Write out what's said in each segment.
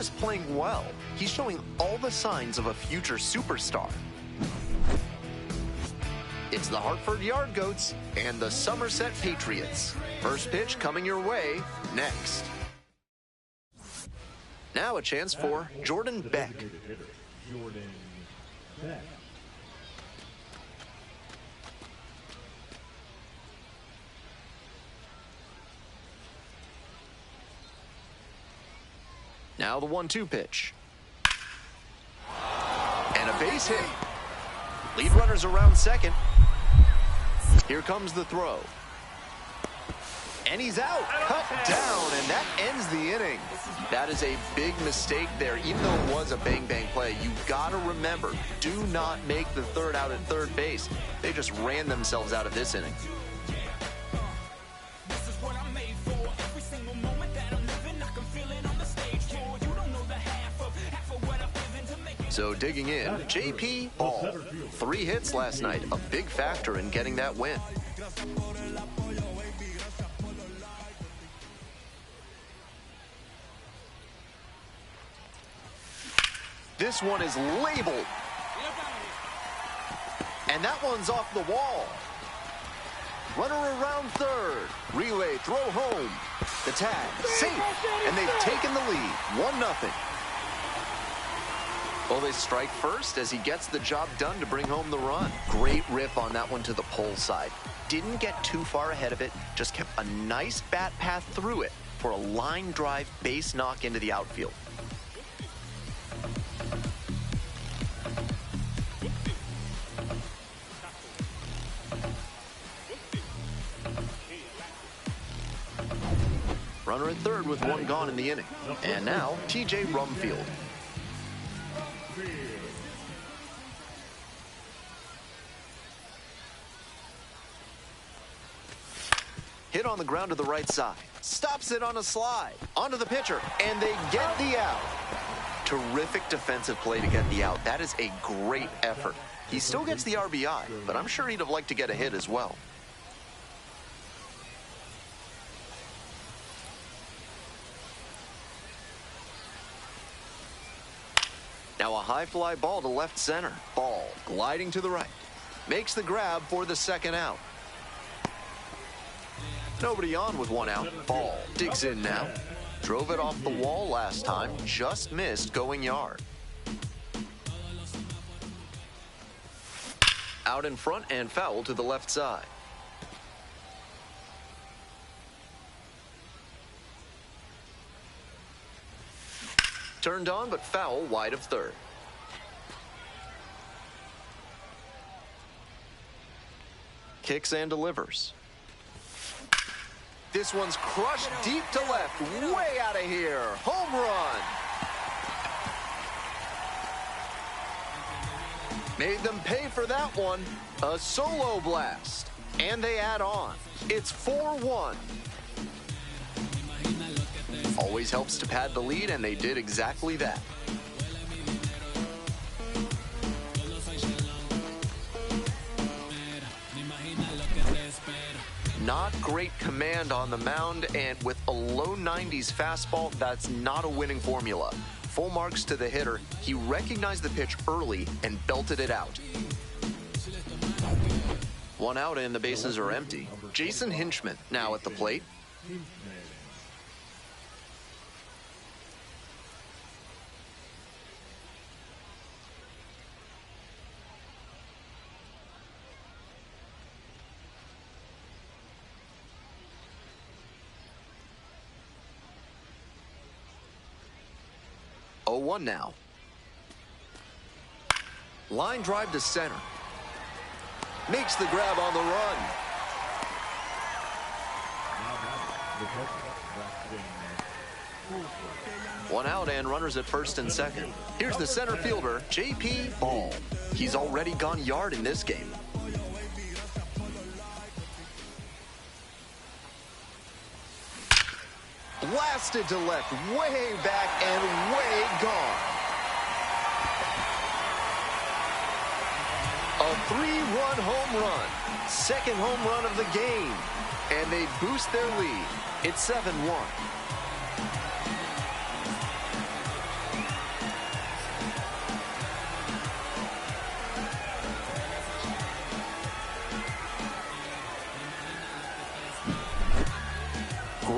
is playing well. He's showing all the signs of a future superstar. It's the Hartford Yard Goats and the Somerset Patriots. First pitch coming your way next. Now a chance for Jordan Beck. Now the 1-2 pitch. And a base hit. Lead runners around second. Here comes the throw. And he's out. Cut down, and that ends the inning. That is a big mistake there. Even though it was a bang-bang play, you got to remember, do not make the third out at third base. They just ran themselves out of this inning. So digging in, J.P. Ball. 3 hits last night, a big factor in getting that win. This one is labeled. And that one's off the wall. Runner around third. Relay, throw home. The tag, safe. And they've taken the lead, 1-0. Well, they strike first as he gets the job done to bring home the run. Great rip on that one to the pole side. Didn't get too far ahead of it, just kept a nice bat path through it for a line drive base knock into the outfield. Runner at third with 1 gone in the inning. And now, T.J. Rumfield. Hit on the ground to the right side. Stops it on a slide. Onto the pitcher. And they get the out. Terrific defensive play to get the out. That is a great effort. He still gets the RBI, but I'm sure he'd have liked to get a hit as well. Now a high fly ball to left center. Ball gliding to the right. Makes the grab for the second out. Nobody on with 1 out. Ball digs in now. Drove it off the wall last time. Just missed going yard. Out in front and foul to the left side. Turned on, but foul wide of third. Kicks and delivers. This one's crushed deep to left, way out of here. Home run. Made them pay for that one. A solo blast. And they add on. It's 4-1. Always helps to pad the lead, and they did exactly that. Not great command on the mound, and with a low 90s fastball, that's not a winning formula. Full marks to the hitter. He recognized the pitch early and belted it out. 1 out and the bases are empty. Jason Hinchman now at the plate. Oh, 1 now. Line drive to center. Makes the grab on the run. One out and runners at first and second. Here's the center fielder, J.P. Ball. He's already gone yard in this game. Blasted to left, way back and way gone. A 3-run home run. Second home run of the game. And they boost their lead. It's 7-1.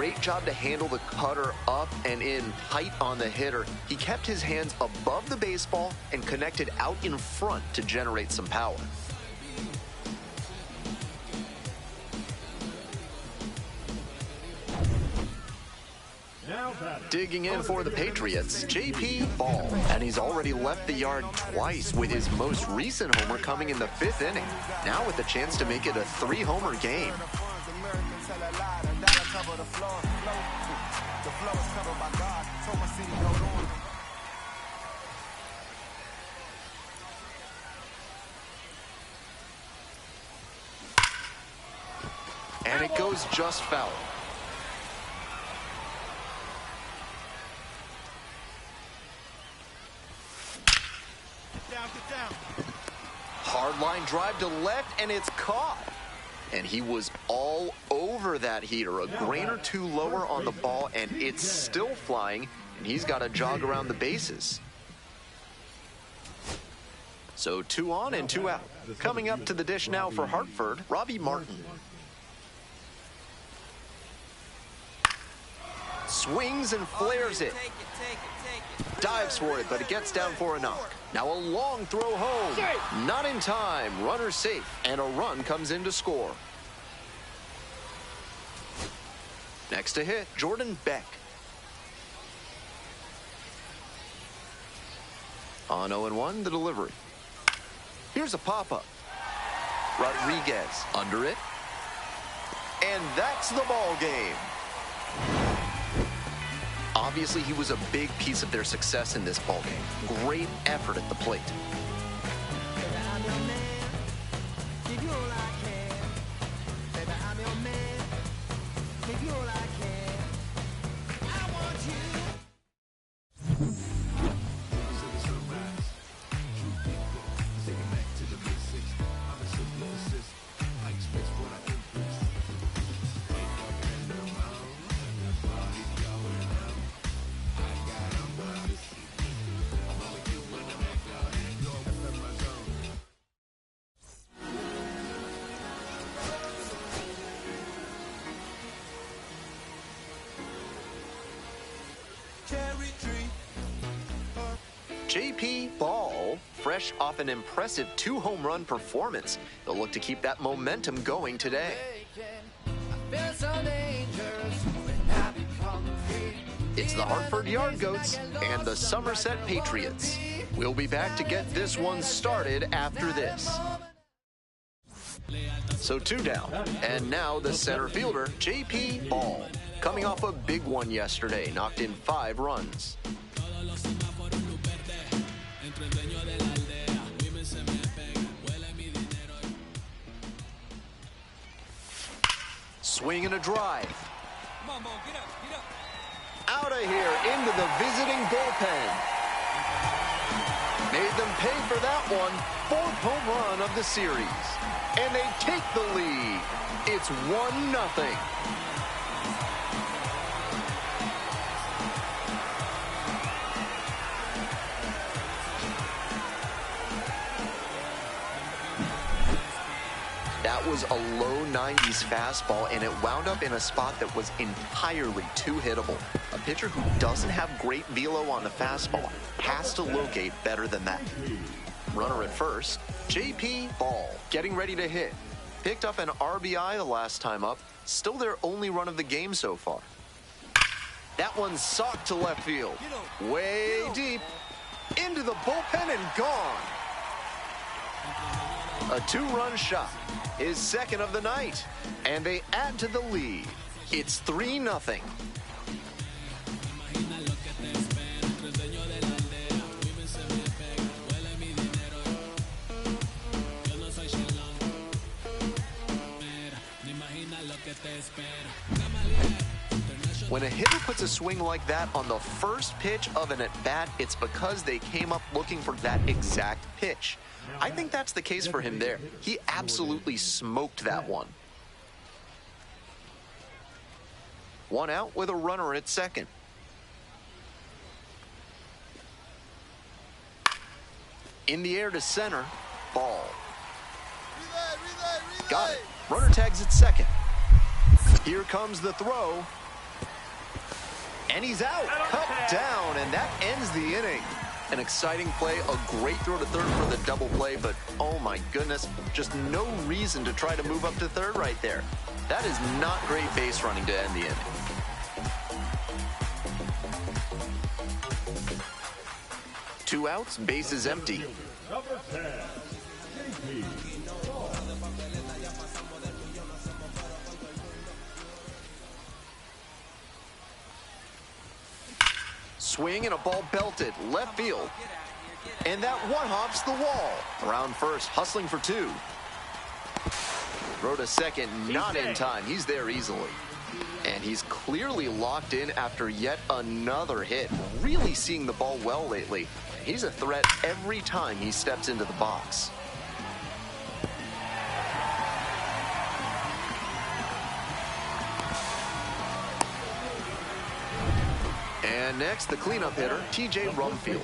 great job to handle the cutter up and in tight on the hitter. He kept his hands above the baseball and connected out in front to generate some power. Digging in for the Patriots, J.P. Ball. And he's already left the yard twice, with his most recent homer coming in the 5th inning. Now with the chance to make it a 3-homer game. And it goes just foul. Hard line drive to left, and it's caught. And he was all over that heater. A grain or two lower on the ball, and it's still flying, and he's got to jog around the bases. So 2 on and 2 out. Coming up to the dish now for Hartford, Robbie Martin. Swings and flares it. Dives for it, but it gets down for a knock. Now a long throw home. Not in time. Runner safe. And a run comes in to score. Next to hit, Jordan Beck. On 0-1, the delivery. Here's a pop-up. Rodriguez under it. And that's the ball game. Obviously, he was a big piece of their success in this ballgame. Great effort at the plate. J.P. Ball, fresh off an impressive 2-home run performance. They'll look to keep that momentum going today. It's the Hartford Yard Goats and the Somerset Patriots. We'll be back to get this one started after this. So 2 down, and now the center fielder, J.P. Ball. Coming off a big one yesterday, knocked in 5 runs. Swing and a drive. Out of here into the visiting bullpen. Made them pay for that one. 4th home run of the series. And they take the lead. It's 1-0. That was a low 90s fastball, and it wound up in a spot that was entirely too hittable. A pitcher who doesn't have great velo on the fastball has to locate better than that. Runner at first, J.P. Ball, getting ready to hit. Picked up an RBI the last time up. Still their only run of the game so far. That one socked to left field. Way deep. Into the bullpen and gone. A 2-run shot. His second of the night. And they add to the lead. It's 3-0. When a hitter puts a swing like that on the first pitch of an at-bat, it's because they came up looking for that exact pitch. I think that's the case for him there. He absolutely smoked that one. 1 out with a runner at second. In the air to center, Ball. Got it. Runner tags at second. Here comes the throw. And he's out, cut down, and that ends the inning. An exciting play, a great throw to third for the double play, but oh my goodness, just no reason to try to move up to third right there. That is not great base running to end the inning. Two outs, base is empty. Number 10, JP. Swing and a ball belted left field. And that one hops the wall. Around first, hustling for two. Throw to second, not in time. He's there easily. And he's clearly locked in after yet another hit. Really seeing the ball well lately. He's a threat every time he steps into the box. And next, the cleanup hitter, TJ Rumfield.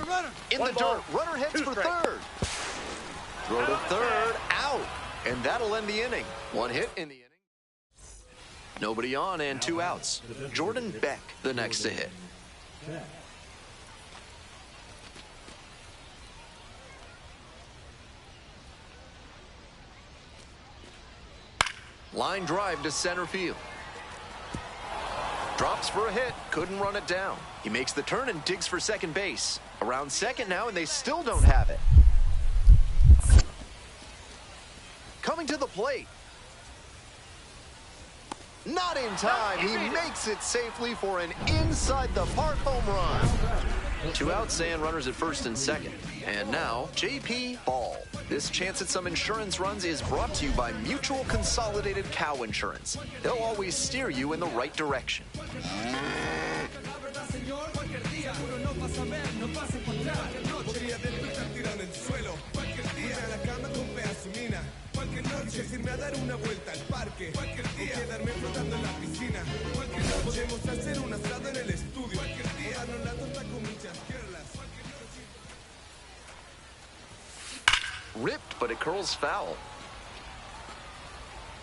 Runner. In the dirt, runner heads for third. Throw to third, out. And that'll end the inning. One hit in the inning. Nobody on and two outs. Jordan Beck, the next to hit. Line drive to center field. Drops for a hit, couldn't run it down. He makes the turn and digs for second base. Around second now, and they still don't have it. Coming to the plate. Not in time. He makes it safely for an inside-the-park home run. Two outs and runners at first and second. And now, J.P. Ball. This chance at some insurance runs is brought to you by Mutual Consolidated Cow Insurance. They'll always steer you in the right direction. Ripped, but it curls foul.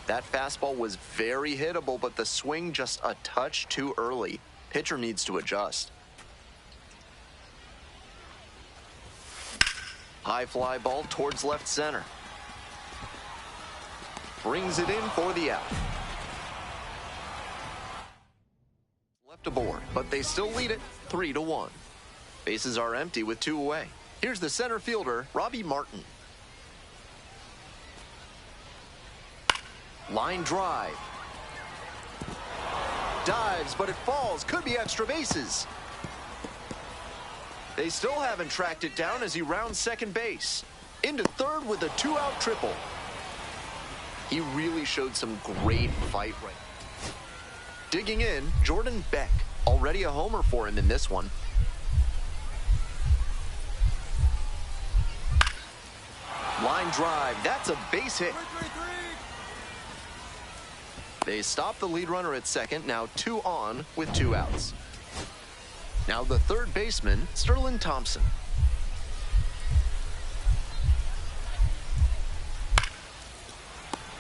That fastball was very hittable, but the swing just a touch too early. Pitcher needs to adjust. High fly ball towards left center. Brings it in for the out. Left aboard, but they still lead it 3-1. Bases are empty with two away. Here's the center fielder, Robbie Martin. Line drive. Dives, but it falls. Could be extra bases. They still haven't tracked it down as he rounds second base. Into third with a two-out triple. He really showed some great fight right now. Digging in, Jordan Beck. Already a homer for him in this one. Line drive. That's a base hit. They stop the lead runner at second, now 2 on with 2 outs. Now the third baseman, Sterling Thompson.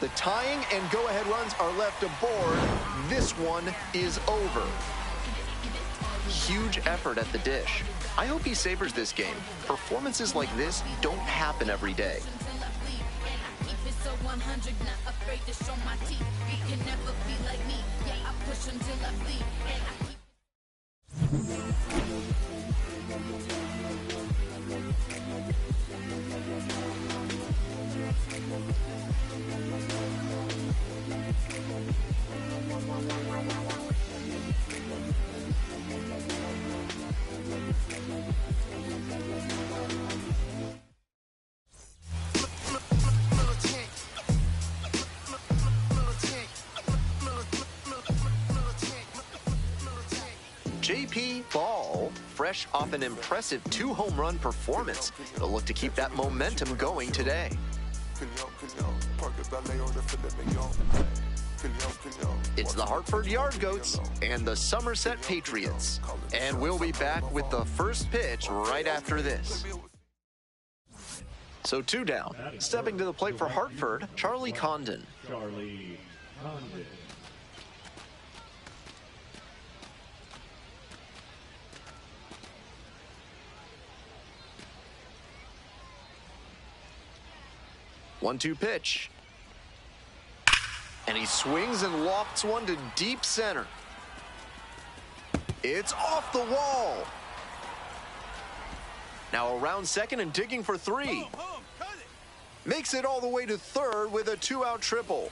The tying and go-ahead runs are left aboard. This one is over. Huge effort at the dish. I hope he savors this game. Performances like this don't happen every day. J.P. Ball, fresh off an impressive 2-home run performance. They'll look to keep that momentum going today. It's the Hartford Yard Goats and the Somerset Patriots. And we'll be back with the first pitch right after this. So 2 down. Stepping to the plate for Hartford, Charlie Condon. Charlie Condon. One-two pitch. And he swings and lofts one to deep center. It's off the wall. Now around second and digging for 3. Makes it all the way to third with a 2-out triple.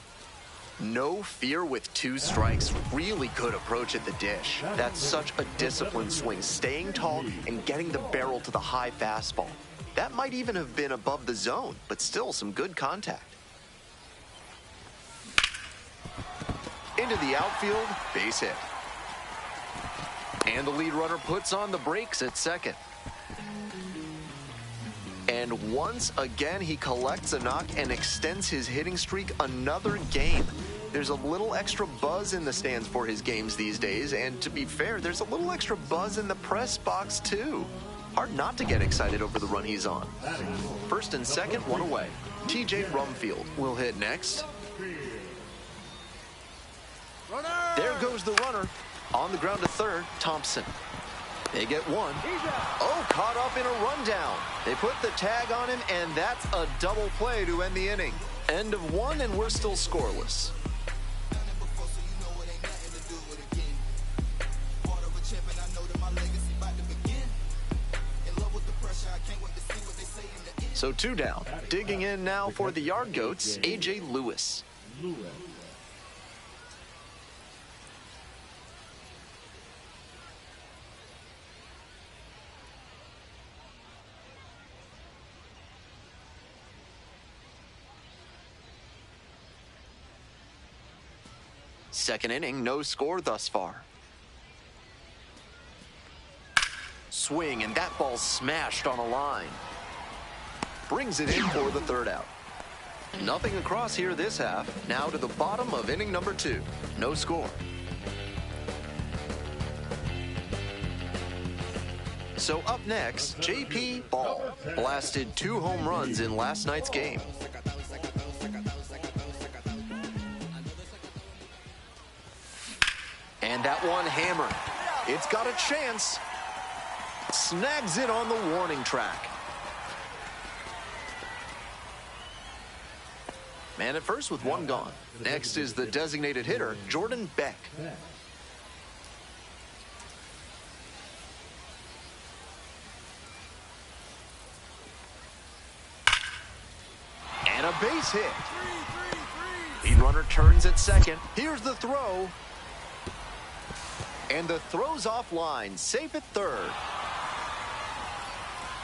No fear with 2 strikes. Really good approach at the dish. That's such a disciplined swing, staying tall and getting the barrel to the high fastball. That might even have been above the zone, but still some good contact. Into the outfield, base hit. And the lead runner puts on the brakes at second. And once again, he collects a knock and extends his hitting streak another game. There's a little extra buzz in the stands for his games these days, and to be fair, there's a little extra buzz in the press box too. Hard not to get excited over the run he's on. First and second, 1 away. TJ Rumfield will hit next. There goes the runner. On the ground to third, Thompson. They get 1. Oh, caught up in a rundown. They put the tag on him, and that's a double play to end the inning. End of 1, and we're still scoreless. So 2 down. Digging in now for the Yard Goats, A.J. Lewis. Second inning, no score thus far. Swing, and that ball's smashed on a line. Brings it in for the 3rd out. Nothing across here this half. Now to the bottom of inning number 2. No score. So up next, J.P. Ball blasted 2 home runs in last night's game. And that one hammered. It's got a chance. Snags it on the warning track. Man at first with 1 gone. Next is the designated hitter, Jordan Beck. And a base hit. Lead runner turns at second. Here's the throw. And the throw's offline, safe at third.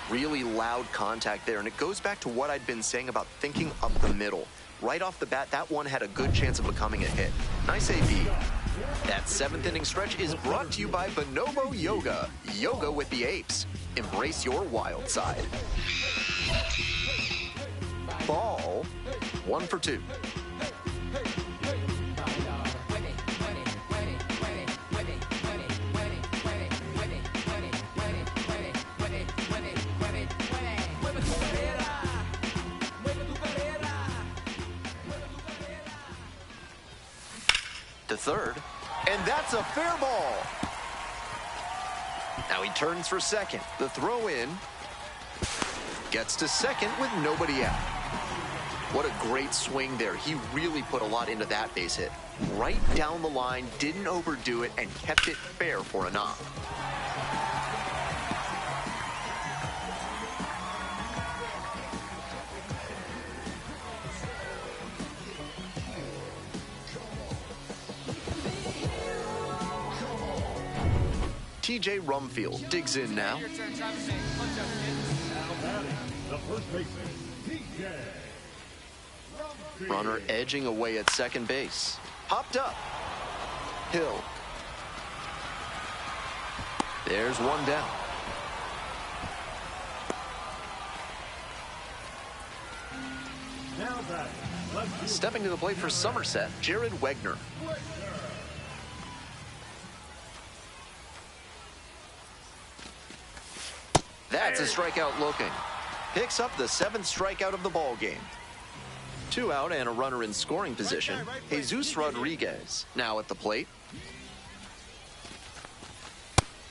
Really loud contact there, and it goes back to what I'd been saying about thinking up the middle. Right off the bat, that one had a good chance of becoming a hit. Nice AB. That 7th inning stretch is brought to you by Bonobo Yoga. Yoga with the apes. Embrace your wild side. Ball, 1 for 2. To third, and that's a fair ball. Now he turns for second. The throw in. Gets to second with nobody out. What a great swing there. He really put a lot into that base hit. Right down the line, didn't overdo it, and kept it fair for a knock. TJ Rumfield digs in now. Runner edging away at second base. Popped up. Hill. There's 1 down. Stepping to the plate for Somerset, Jared Wegner. That's a strikeout looking. picks up the 7th strikeout of the ball game. 2 out and a runner in scoring position. Jesus Rodriguez now at the plate.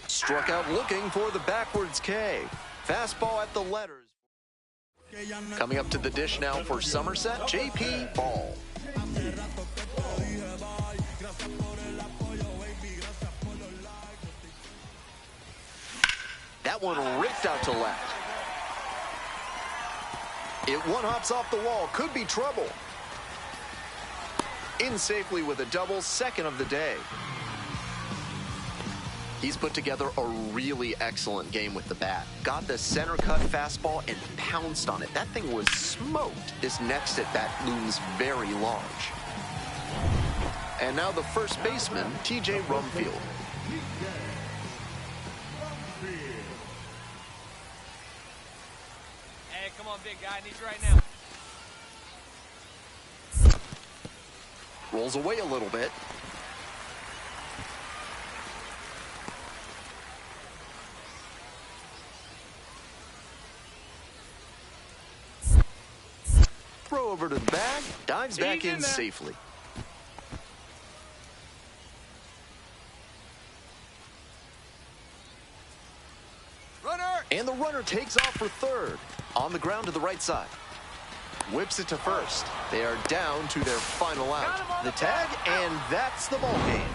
Struck out looking for the backwards K. Fastball at the letters. Coming up to the dish now for Somerset, J.P. Ball. That one ripped out to left. It one-hops off the wall. Could be trouble. In safely with a double, second of the day. He's put together a really excellent game with the bat. Got the center cut fastball and pounced on it. That thing was smoked. This next at bat looms very large. And now the first baseman, T.J. Rumfield. Hey, come on, big guy. I need you right now. Rolls away a little bit. Throw over to the bag, dives back in safely. Runner! And the runner takes off for third. On the ground to the right side. Whips it to first. They are down to their final out. The tag, and that's the ball game.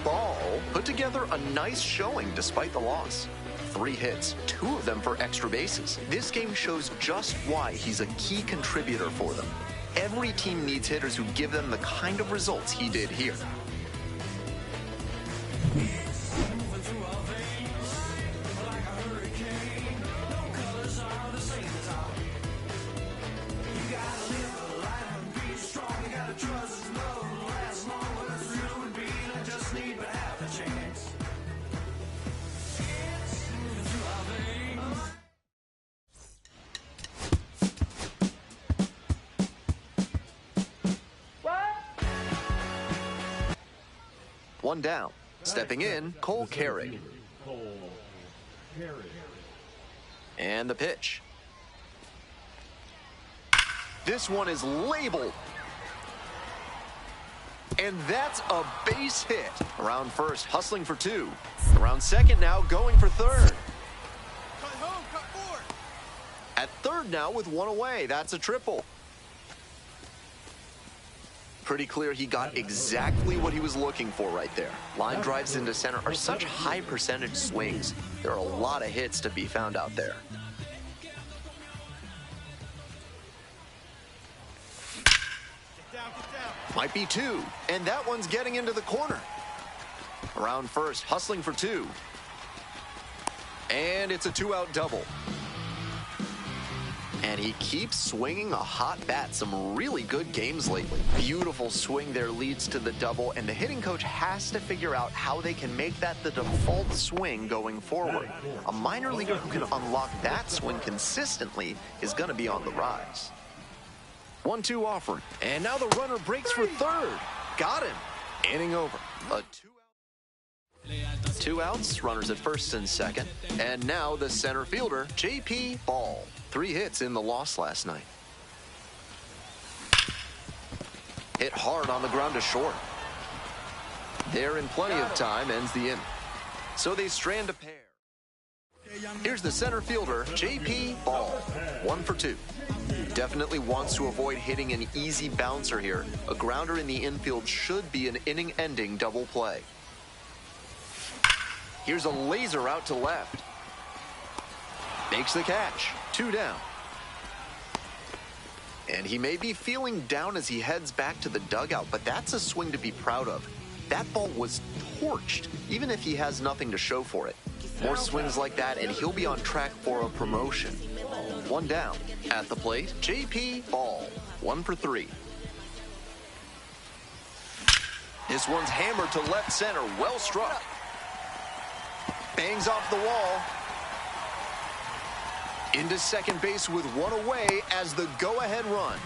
Ball put together a nice showing despite the loss. 3 hits, 2 of them for extra bases. This game shows just why he's a key contributor for them. Every team needs hitters who give them the kind of results he did here. One down. Stepping in, Cole Carrig. And the pitch. This one is labeled. And that's a base hit. Around first, hustling for 2. Around second now, going for third. Cut home, cut forward. At third now with 1 away. That's a triple. Pretty clear he got exactly what he was looking for right there. Line drives into center are such high percentage swings. There are a lot of hits to be found out there. Get down, get down. Might be 2, and that one's getting into the corner. Around first, hustling for 2. And it's a 2-out double. And he keeps swinging a hot bat. Some really good games lately. Beautiful swing there leads to the double, and the hitting coach has to figure out how they can make that the default swing going forward. A minor leaguer who can unlock that swing consistently is going to be on the rise. 1-2 offering, and now the runner breaks for third. Got him. Inning over. A 2-out. 2 outs, runners at first and second. And now the center fielder, J.P. Ball. 3 hits in the loss last night. Hit hard on the ground to short. There in plenty of time, ends the inning. So they strand a pair. Here's the center fielder, J.P. Ball. 1 for 2. Definitely wants to avoid hitting an easy bouncer here. A grounder in the infield should be an inning-ending double play. Here's a laser out to left. Makes the catch. 2 down. And he may be feeling down as he heads back to the dugout, but that's a swing to be proud of. That ball was torched, even if he has nothing to show for it. More swings like that, and he'll be on track for a promotion. 1 down. At the plate, J.P. Ball. 1 for 3. This one's hammered to left center. Well struck. Bangs off the wall. Into second base with 1 away as the go-ahead run.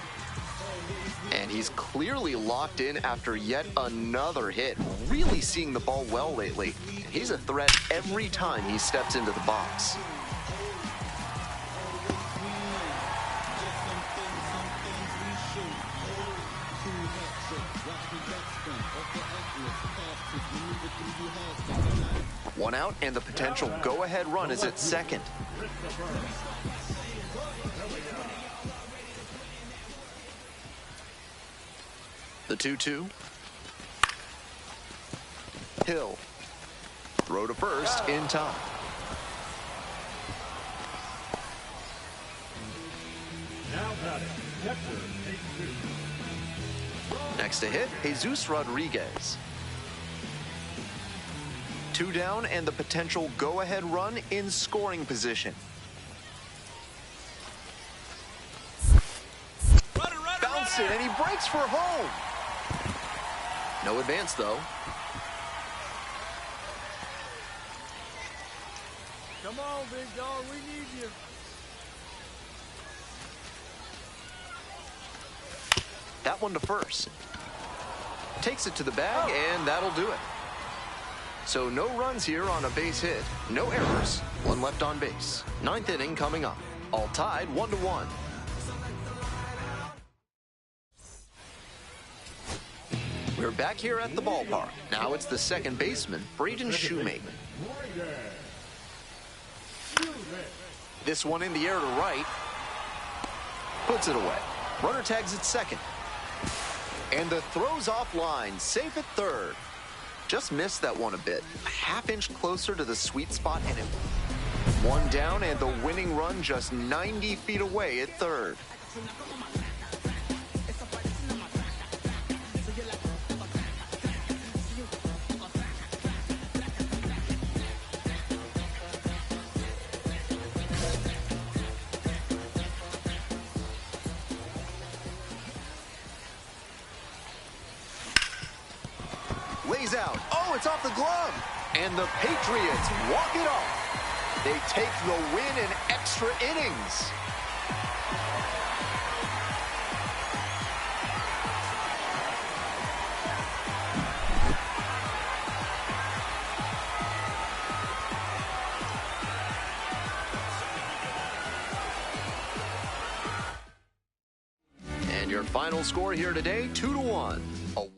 And he's clearly locked in after yet another hit. Really seeing the ball well lately. He's a threat every time he steps into the box. One out, and the potential go-ahead run is at second. The 2-2. Hill. Throw to first in time. Now batting, catcher, Jesus. Next to hit, Jesus Rodriguez. 2 down, and the potential go-ahead run in scoring position. Bounce it, and he breaks for home. No advance, though. Come on, big dog. We need you. That one to first. Takes it to the bag, and that'll do it. So no runs here on a base hit. No errors. One left on base. 9th inning coming up. All tied 1-1. We're back here at the ballpark. Now it's the second baseman, Braden Shoemaker. This one in the air to right. Puts it away. Runner tags at second. And the throw's offline, safe at third. Just missed that one a bit. A half-inch closer to the sweet spot, and it. One down, and the winning run just 90 feet away at third. Lays out. Oh, it's off the glove. And the Patriots walk it off. They take the win in extra innings. And your final score here today, 2-1. A one.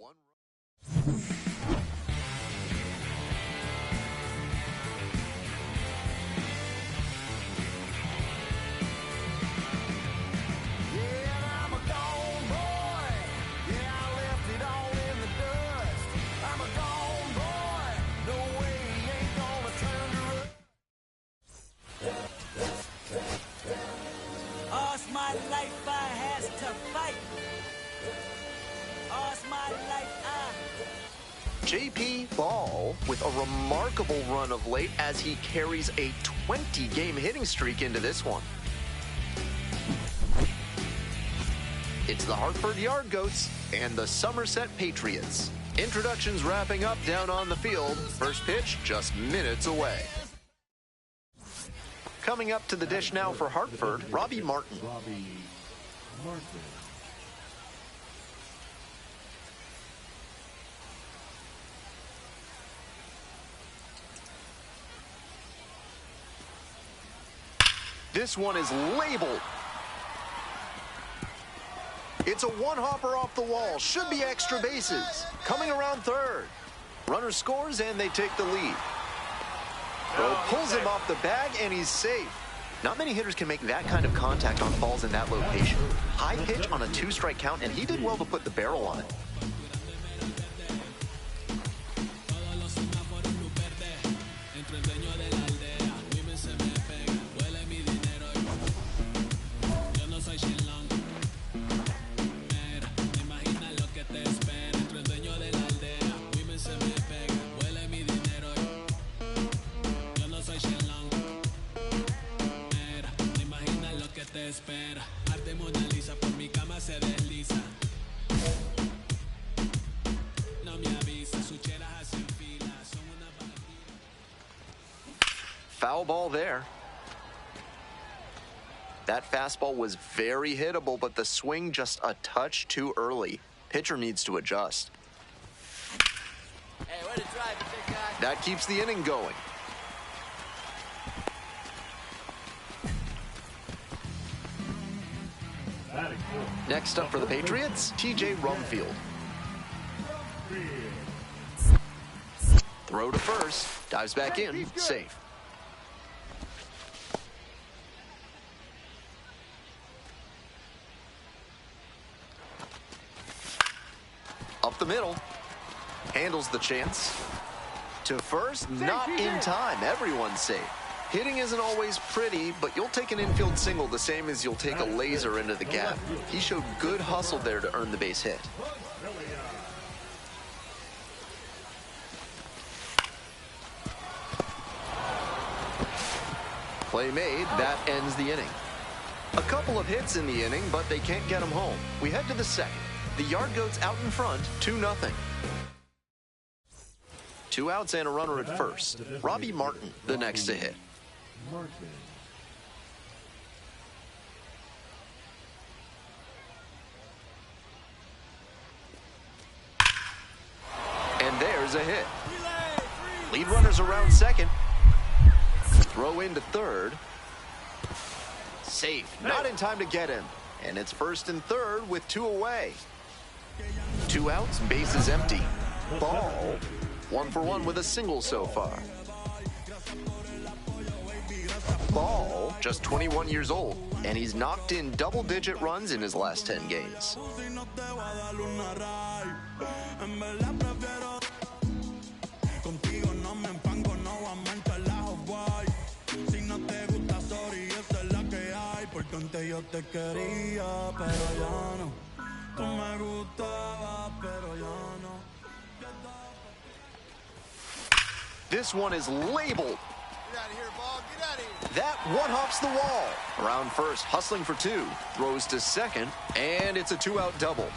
JP Ball with a remarkable run of late as he carries a 20-game hitting streak into this one. It's the Hartford Yard Goats and the Somerset Patriots. Introductions wrapping up down on the field. First pitch just minutes away. Coming up to the dish now for Hartford, Robbie Martin. This one is labeled. It's a one-hopper off the wall. Should be extra bases. Coming around third. Runner scores, and they take the lead. Bro pulls him off the bag, and he's safe. Not many hitters can make that kind of contact on balls in that location. High pitch on a 2-strike count, and he did well to put the barrel on it. Foul ball there. That fastball was very hittable, but the swing just a touch too early. Pitcher needs to adjust. Hey, way to drive it, big guy. That keeps the inning going. Next up for the Patriots, TJ Rumfield. field. Throw to first. Dives back in. Safe. Up the middle. Handles the chance. To first, not in time. Everyone's safe. Hitting isn't always pretty, but you'll take an infield single the same as you'll take a laser into the gap. He showed good hustle there to earn the base hit. Play made. That ends the inning. A couple of hits in the inning, but they can't get him home. We head to the second. The Yard Goats out in front, 2-0. 2 outs and a runner at first. Robbie Martin, the next to hit. And there's a hit. Lead runners around second. Throw into third. Safe. Not in time to get him. And it's first and third with 2 away. 2 outs, bases empty. Ball. 1 for 1 with a single so far. Ball, just 21 years old, and he's knocked in double-digit runs in his last 10 games. This one is labeled. Get out of here, ball. Get out of here. That one hops the wall. Around first, hustling for 2. Throws to second, and it's a 2-out double.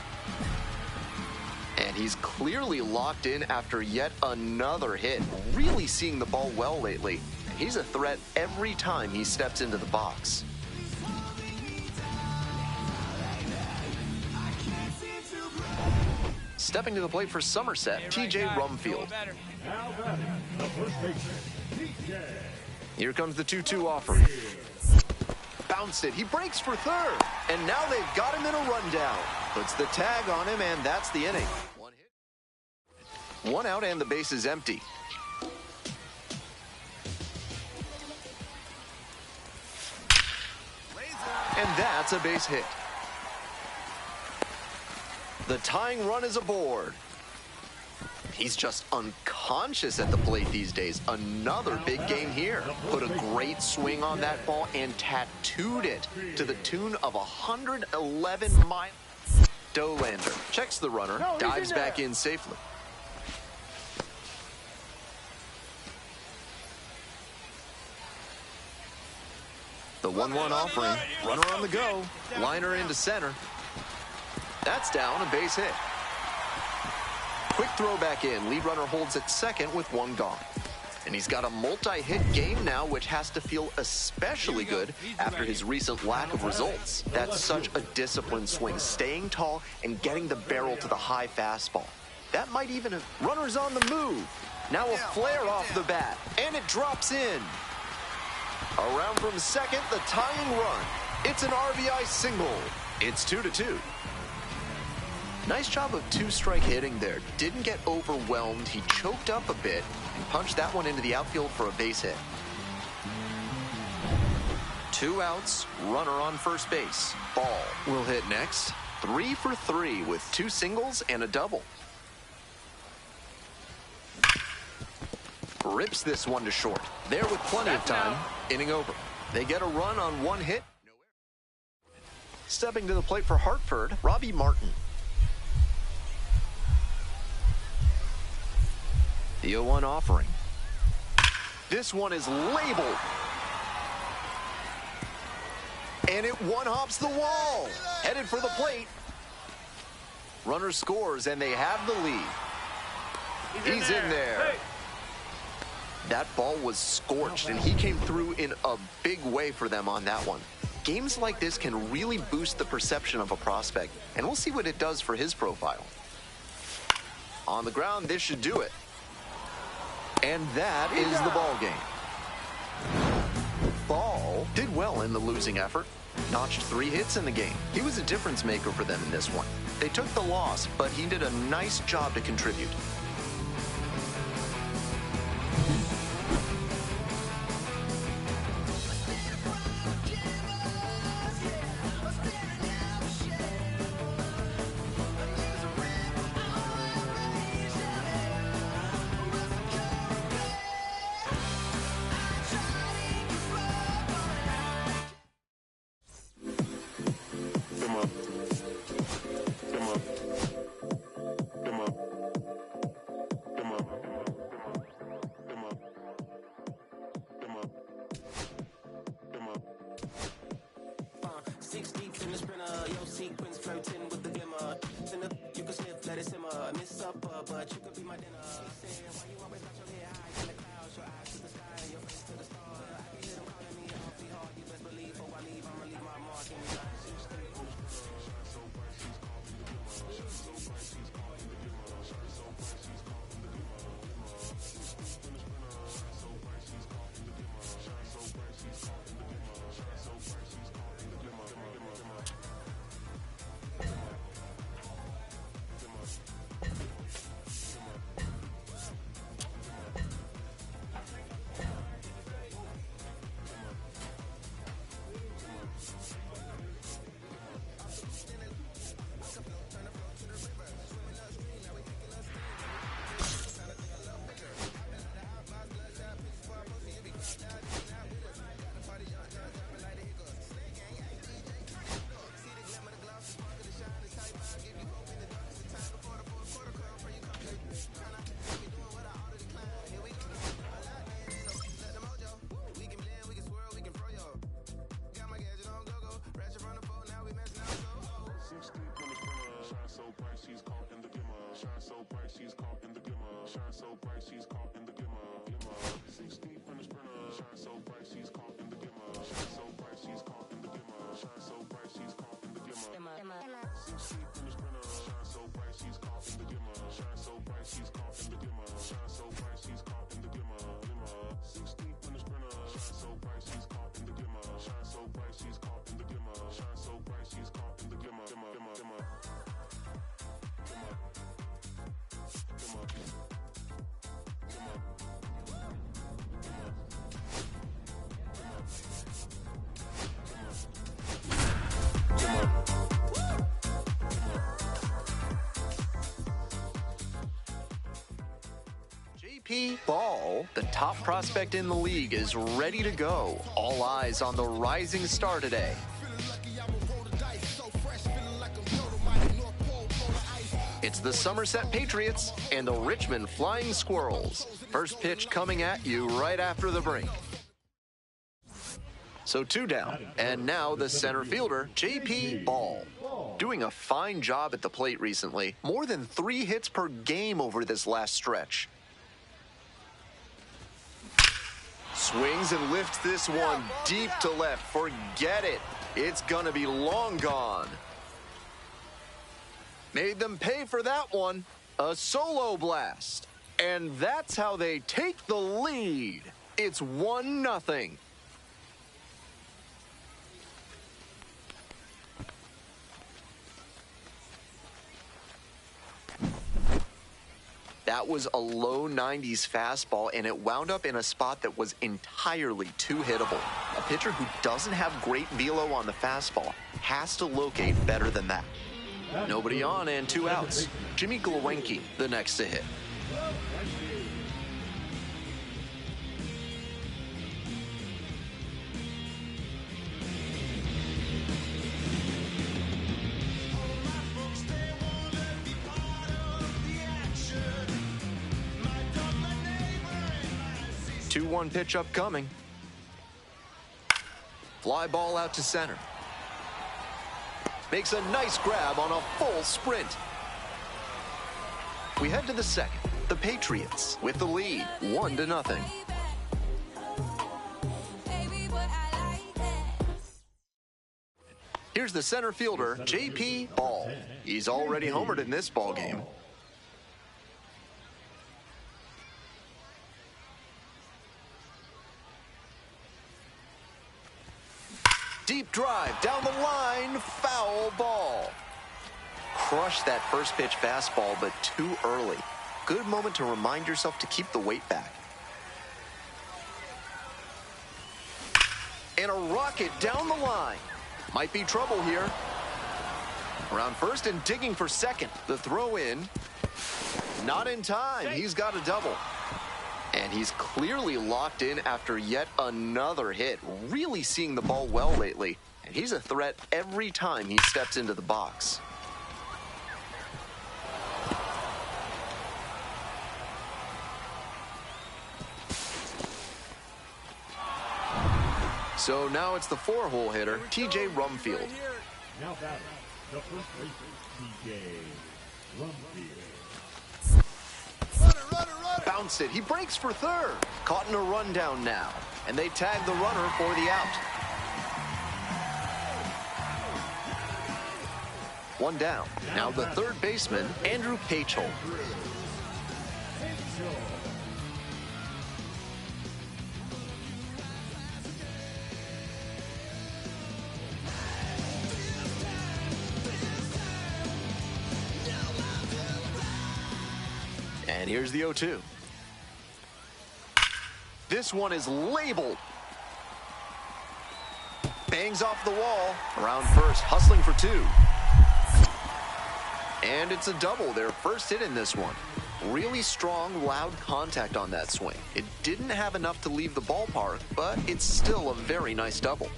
And he's clearly locked in after yet another hit. Really seeing the ball well lately. He's a threat every time he steps into the box. Stepping to the plate for Somerset, TJ Rumfield. Now batting, the first baseman, TJ. Here comes the 2-2 offering. Bounced it. He breaks for third. And now they've got him in a rundown. Puts the tag on him, and that's the inning. 1 hit. 1 out, and the base is empty. And that's a base hit. The tying run is aboard. He's just unconscious at the plate these days. Another big game here. Put a great swing on that ball and tattooed it to the tune of 111 miles. Dolander checks the runner, dives back in safely. The 1-1 offering, runner on the go, liner into center. That's down, a base hit. Quick throw back in. Lead runner holds at second with 1 gone. And he's got a multi-hit game now, which has to feel especially good after his recent lack of results. That's such a disciplined swing, staying tall and getting the barrel to the high fastball. That might even have runners on the move. Now a flare off the bat, and it drops in. Around from second, the tying run. It's an RBI single. It's 2-2. Nice job of 2-strike hitting there. Didn't get overwhelmed. He choked up a bit and punched that one into the outfield for a base hit. 2 outs, runner on first base. Ball will hit next. 3 for 3 with 2 singles and a double. Rips this one to short. There with plenty of time. Inning over. They get a run on 1 hit. Stepping to the plate for Hartford, Robbie Martin. The 0-1 offering. This one is labeled. And it one-hops the wall. Headed for the plate. Runner scores, and they have the lead. He's in there. Hey. That ball was scorched, and he came through in a big way for them on that one. Games like this can really boost the perception of a prospect, and we'll see what it does for his profile. On the ground, this should do it. And that is the ball game. Ball did well in the losing effort. Notched 3 hits in the game. He was a difference maker for them in this one. They took the loss, but he did a nice job to contribute. Ball, the top prospect in the league, is ready to go. All eyes on the rising star today. It's the Somerset Patriots and the Richmond Flying Squirrels. First pitch coming at you right after the break. So 2 down, and now the center fielder, J.P. Ball. Doing a fine job at the plate recently. More than 3 hits per game over this last stretch. Swings and lifts this one deep to left. Forget it. It's gonna be long gone. Made them pay for that one. A solo blast. And that's how they take the lead. It's 1-0. That was a low 90s fastball, and it wound up in a spot that was entirely too hittable. A pitcher who doesn't have great velo on the fastball has to locate better than that. Nobody on and 2 outs. Jimmy Glowinski, the next to hit. Two-one pitch upcoming. Fly ball out to center. Makes a nice grab on a full sprint. We head to the second. The Patriots with the lead, 1-0. Here's the center fielder, J.P. Ball. He's already homered in this ballgame. Deep drive down the line, foul ball. Crushed that first pitch fastball, but too early. Good moment to remind yourself to keep the weight back. And a rocket down the line. Might be trouble here. Around first and digging for second. The throw in. Not in time. He's got a double. And he's clearly locked in after yet another hit. Really seeing the ball well lately. And he's a threat every time he steps into the box. So now it's the 4-hole hitter, TJ Rumfield. Now batting, the first baseman, TJ Rumfield. Runner. Bounced it. He breaks for third. Caught in a rundown now. And they tag the runner for the out. One down. Now the third baseman, Andrew Pachel. And here's the 0-2. This one is labeled. Bangs off the wall. Around first, hustling for two. And it's a double, their first hit in this one. Really strong, loud contact on that swing. It didn't have enough to leave the ballpark, but it's still a very nice double.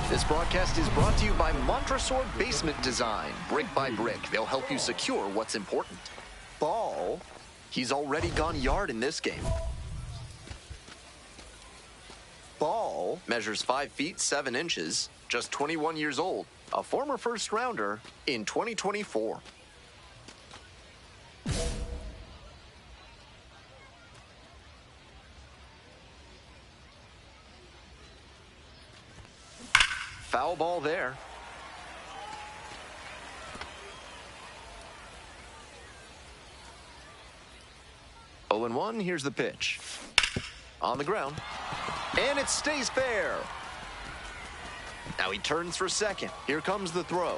This broadcast is brought to you by Montresor Basement Design. Brick by brick, they'll help you secure what's important. Ball, he's already gone yard in this game. Ball measures 5 feet 7 inches, just 21 years old, a former first rounder in 2024. Foul ball there. Oh and 1, here's the pitch. On the ground. And it stays fair. Now he turns for second. Here comes the throw.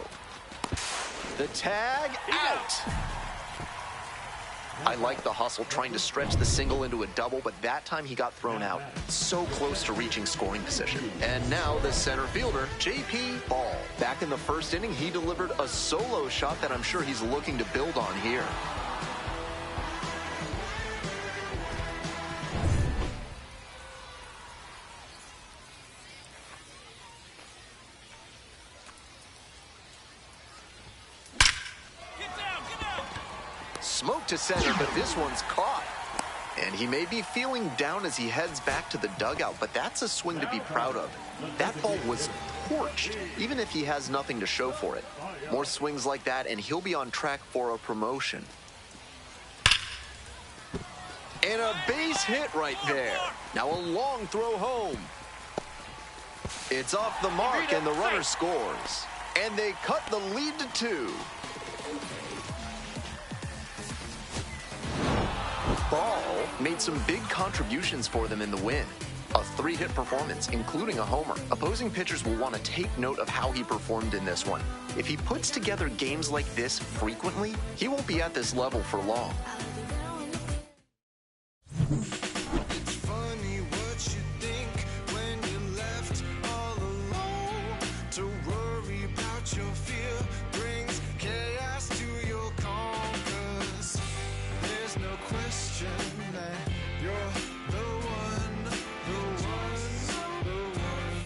The tag out. I like the hustle, trying to stretch the single into a double, but that time he got thrown out. So close to reaching scoring position. And now the center fielder, J.P. Ball. Back in the first inning, he delivered a solo shot that I'm sure he's looking to build on here. Smoke to center, but this one's caught. And he may be feeling down as he heads back to the dugout, but that's a swing to be proud of. That ball was torched, even if he has nothing to show for it. More swings like that, and he'll be on track for a promotion. And a base hit right there. Now a long throw home. It's off the mark, and the runner scores. And they cut the lead to 2. Ball made some big contributions for them in the win. A 3-hit performance, including a homer. Opposing pitchers will want to take note of how he performed in this one. If he puts together games like this frequently, he won't be at this level for long. It's funny what you think when you're left all alone. To worry about your fear brings chaos to your calm. 'Cause there's no question that you're the one, the one, the one.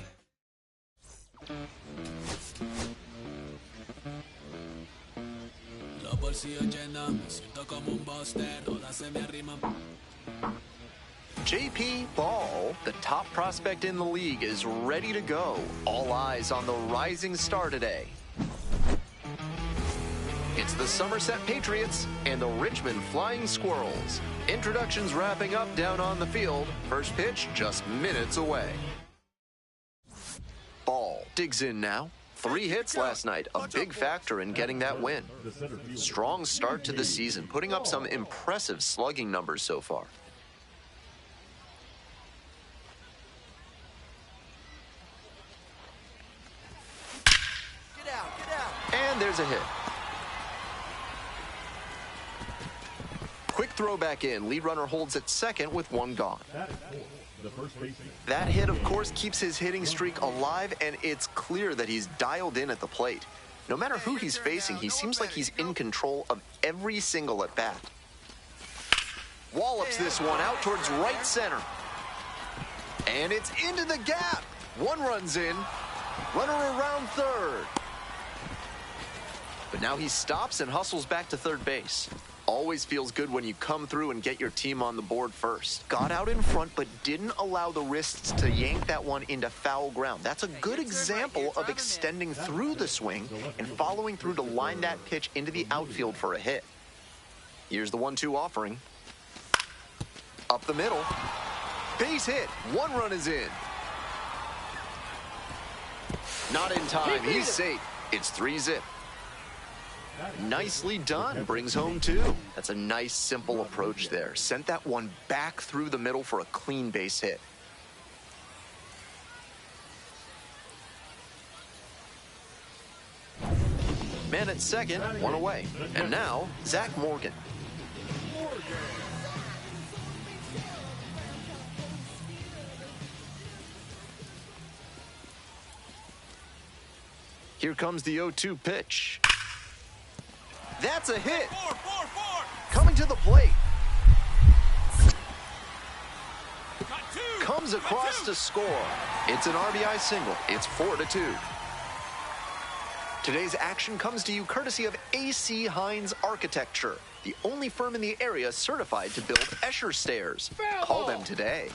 Los bolsillos llenos, me siento como un buster, todas se me arriman. J.P. Ball, the top prospect in the league, is ready to go. All eyes on the rising star today. It's the Somerset Patriots and the Richmond Flying Squirrels. Introductions wrapping up down on the field. First pitch just minutes away. Ball digs in now. 3 hits last night, a big factor in getting that win. Strong start to the season, putting up some impressive slugging numbers so far. And there's a hit. Quick throw back in. Lead runner holds at second with 1 gone. That hit, of course, keeps his hitting streak alive, and it's clear that he's dialed in at the plate. No matter who he's facing, he seems like he's in control of every single at-bat. Wallops this one out towards right center. And it's into the gap. 1 run's in. Runner around third. But now he stops and hustles back to third base. Always feels good when you come through and get your team on the board first. Got out in front, but didn't allow the wrists to yank that one into foul ground. That's a good example of extending through the swing and following through to line that pitch into the outfield for a hit. Here's the 1-2 offering. Up the middle. Base hit. 1 run is in. Not in time. He's safe. It's 3-zip. Nicely done. Brings home 2. That's a nice, simple approach there. Sent that one back through the middle for a clean base hit. Man at second, 1 away. And now, Zach Morgan. Here comes the 0-2 pitch. That's a hit. Coming to the plate. Comes across to score. It's an RBI single. It's 4-2. Today's action comes to you courtesy of AC Hines Architecture, the only firm in the area certified to build Escher stairs. Call them today.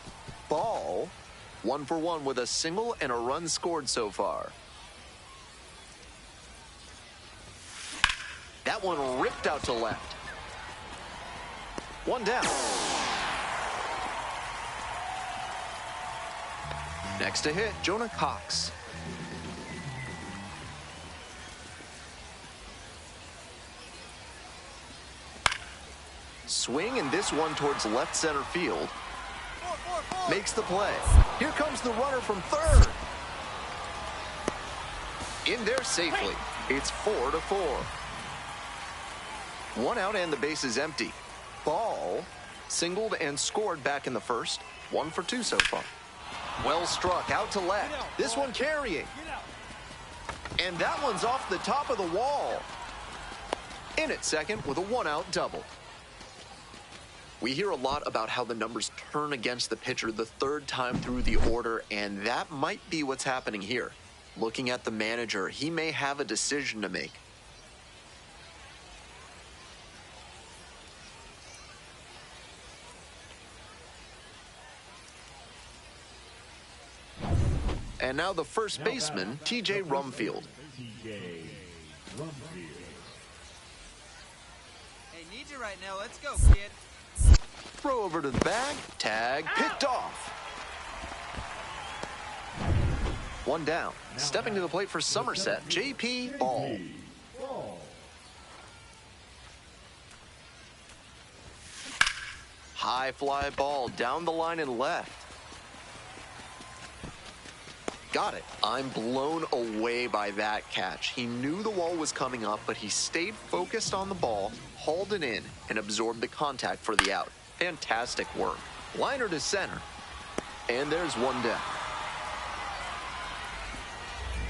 Ball. 1 for 1 with a single and a run scored so far. That one ripped out to left. 1 down. Next to hit, Jonah Cox. Swing, and this one towards left center field. Makes the play. Here comes the runner from third. In there safely. It's 4-4. 1 out and the base is empty. Ball singled and scored back in the first. 1 for 2 so far. Well struck out to left. This one carrying. And that one's off the top of the wall. In at second with a 1-out double. We hear a lot about how the numbers turn against the pitcher the 3rd time through the order, and that might be what's happening here. Looking at the manager, he may have a decision to make. And now the first baseman, TJ Rumfield. Hey, need you right now. Let's go, kid. Throw over to the bag. Tag picked off. 1 down. Stepping to the plate for Somerset, JP Ball. High fly ball down the line and left. Got it. I'm blown away by that catch. He knew the wall was coming up, but he stayed focused on the ball, hauled it in, and absorbed the contact for the out. Fantastic work. Liner to center. And there's 1 down.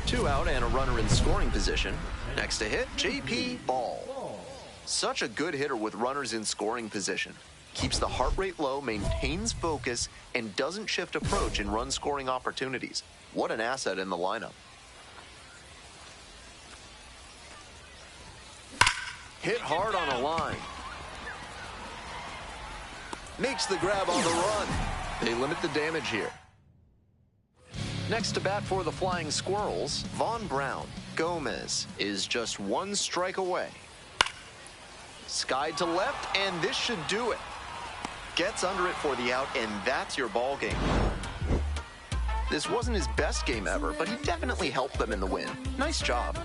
2 out and a runner in scoring position. Next to hit, JP Ball. Such a good hitter with runners in scoring position. Keeps the heart rate low, maintains focus, and doesn't shift approach in run-scoring opportunities. What an asset in the lineup. Hit hard on a line. Makes the grab on the run. They limit the damage here. Next to bat for the Flying Squirrels, Vaughn Brown. Gomez is just 1 strike away. Skied to left, and this should do it. Gets under it for the out, and that's your ball game. This wasn't his best game ever, but he definitely helped them in the win. Nice job.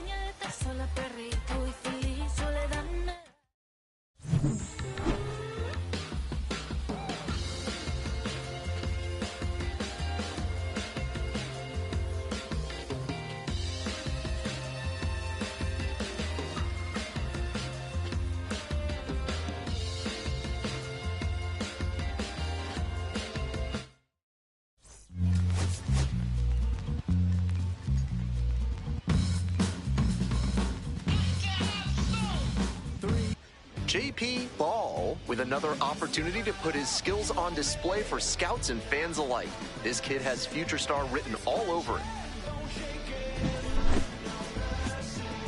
JP Ball with another opportunity to put his skills on display for scouts and fans alike. This kid has future star written all over it.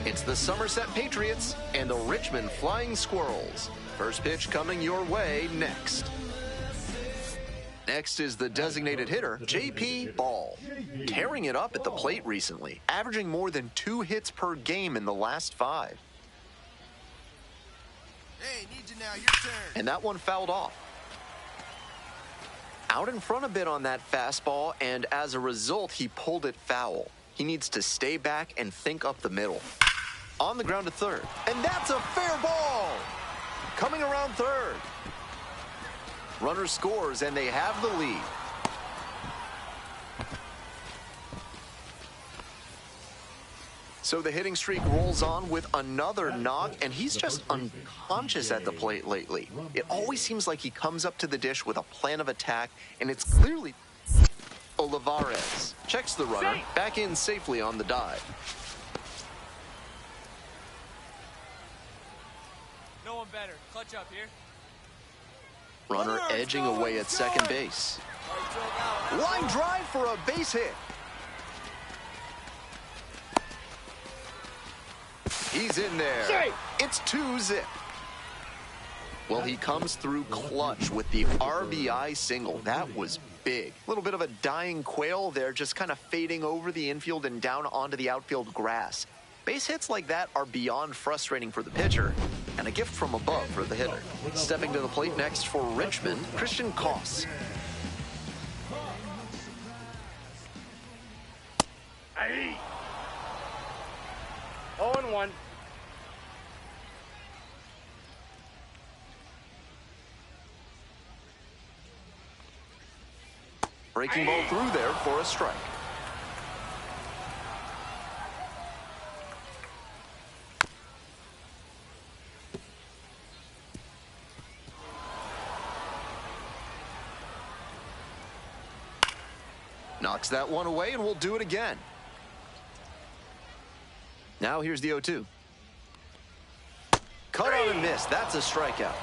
It's the Somerset Patriots and the Richmond Flying Squirrels. First pitch coming your way next. Next is the designated hitter, JP Ball. Tearing it up at the plate recently, averaging more than 2 hits per game in the last 5. Hey, need you now, your turn. And that one fouled off. Out in front a bit on that fastball, and as a result, he pulled it foul. He needs to stay back and think up the middle. On the ground to third, and that's a fair ball! Coming around third. Runner scores, and they have the lead. So the hitting streak rolls on with another knock, and he's just unconscious at the plate lately. It always seems like he comes up to the dish with a plan of attack, and it's clearly Olivares. Checks the runner, back in safely on the dive. No one better. Clutch up here. Runner edging away at second base. Line drive for a base hit. He's in there. It's 2-zip. Well, he comes through clutch with the RBI single. That was big. A little bit of a dying quail there, just kind of fading over the infield and down onto the outfield grass. Base hits like that are beyond frustrating for the pitcher, and a gift from above for the hitter. Stepping to the plate next for Richmond, Christian Koss. Aye. 0-1. Breaking ball through there for a strike. Knocks that one away, and we'll do it again. Now here's the 0-2. Cut on and miss. That's a strikeout.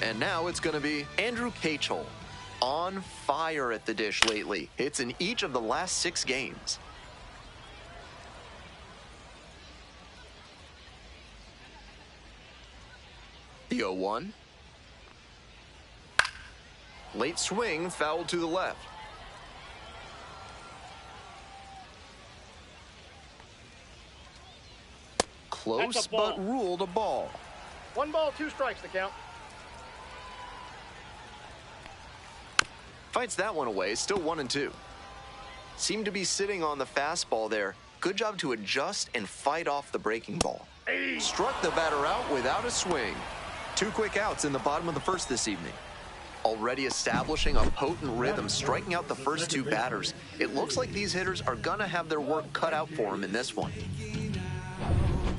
And now it's going to be Andrew Cachel. On fire at the dish lately. Hits in each of the last 6 games. The 0-1. Late swing, foul to the left. Close, but ruled a ball. 1 ball, 2 strikes to count. Fights that one away, still 1-2. Seemed to be sitting on the fastball there. Good job to adjust and fight off the breaking ball. Struck the batter out without a swing. 2 quick outs in the bottom of the first this evening. Already establishing a potent rhythm, striking out the first 2 batters. It looks like these hitters are gonna have their work cut out for them in this one.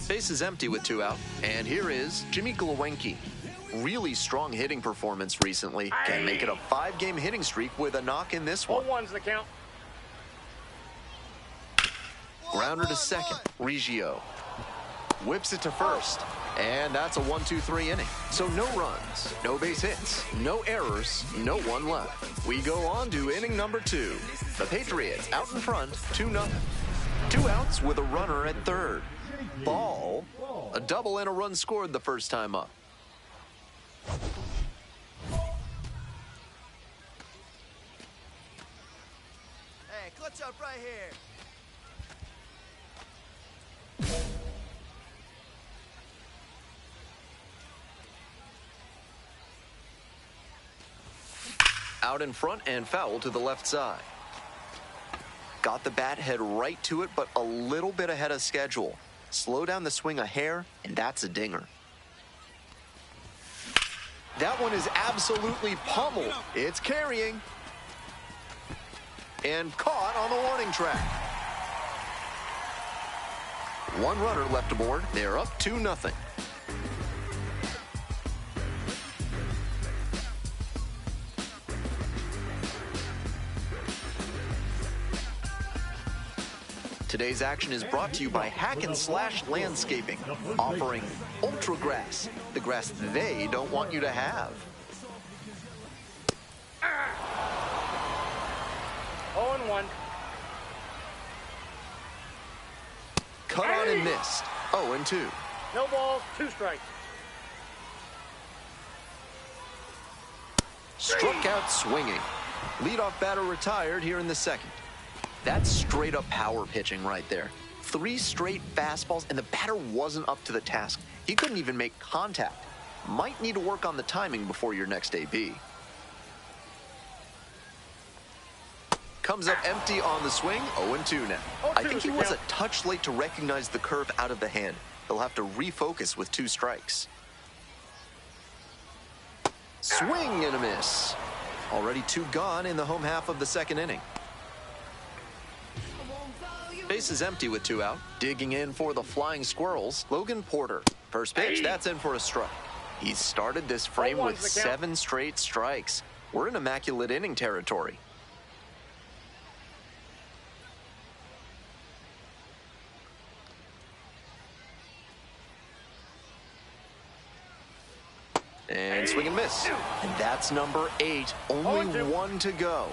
Base is empty with 2 out, and here is Jimmy Glowinski. Really strong hitting performance recently. Can make it a 5-game hitting streak with a knock in this one. 0-1's the count. Grounder to second, Reggio. Whips it to first. And that's a 1-2-3 inning. So no runs, no base hits, no errors, no one left. We go on to inning number 2. The Patriots out in front, 2-0. 2 outs with a runner at third. Ball, a double and a run scored the first time up. Hey, clutch up right here. Out in front and foul to the left side. Got the bat head right to it, but a little bit ahead of schedule. Slow down the swing a hair, and that's a dinger. That one is absolutely pummeled. It's carrying. And caught on the warning track. One runner left aboard. They're up 2-0. Today's action is brought to you by Hack and Slash Landscaping, offering Ultra Grass, the grass they don't want you to have. 0-1. Cut on and missed. 0-2. No balls, 2 strikes. Struck out swinging. Leadoff batter retired here in the second. That's straight up power pitching right there. 3 straight fastballs, and the batter wasn't up to the task. He couldn't even make contact. Might need to work on the timing before your next AB. Comes up empty on the swing, 0-2 now. I think he was a touch late to recognize the curve out of the hand. He'll have to refocus with 2 strikes. Swing and a miss. Already 2 gone in the home half of the second inning. Base is empty with 2 out. Digging in for the Flying Squirrels, Logan Porter. First pitch, that's in for a strike. He's started this frame with 7 straight strikes. We're in immaculate inning territory. And swing and miss. And that's number 8. Only 1 to go.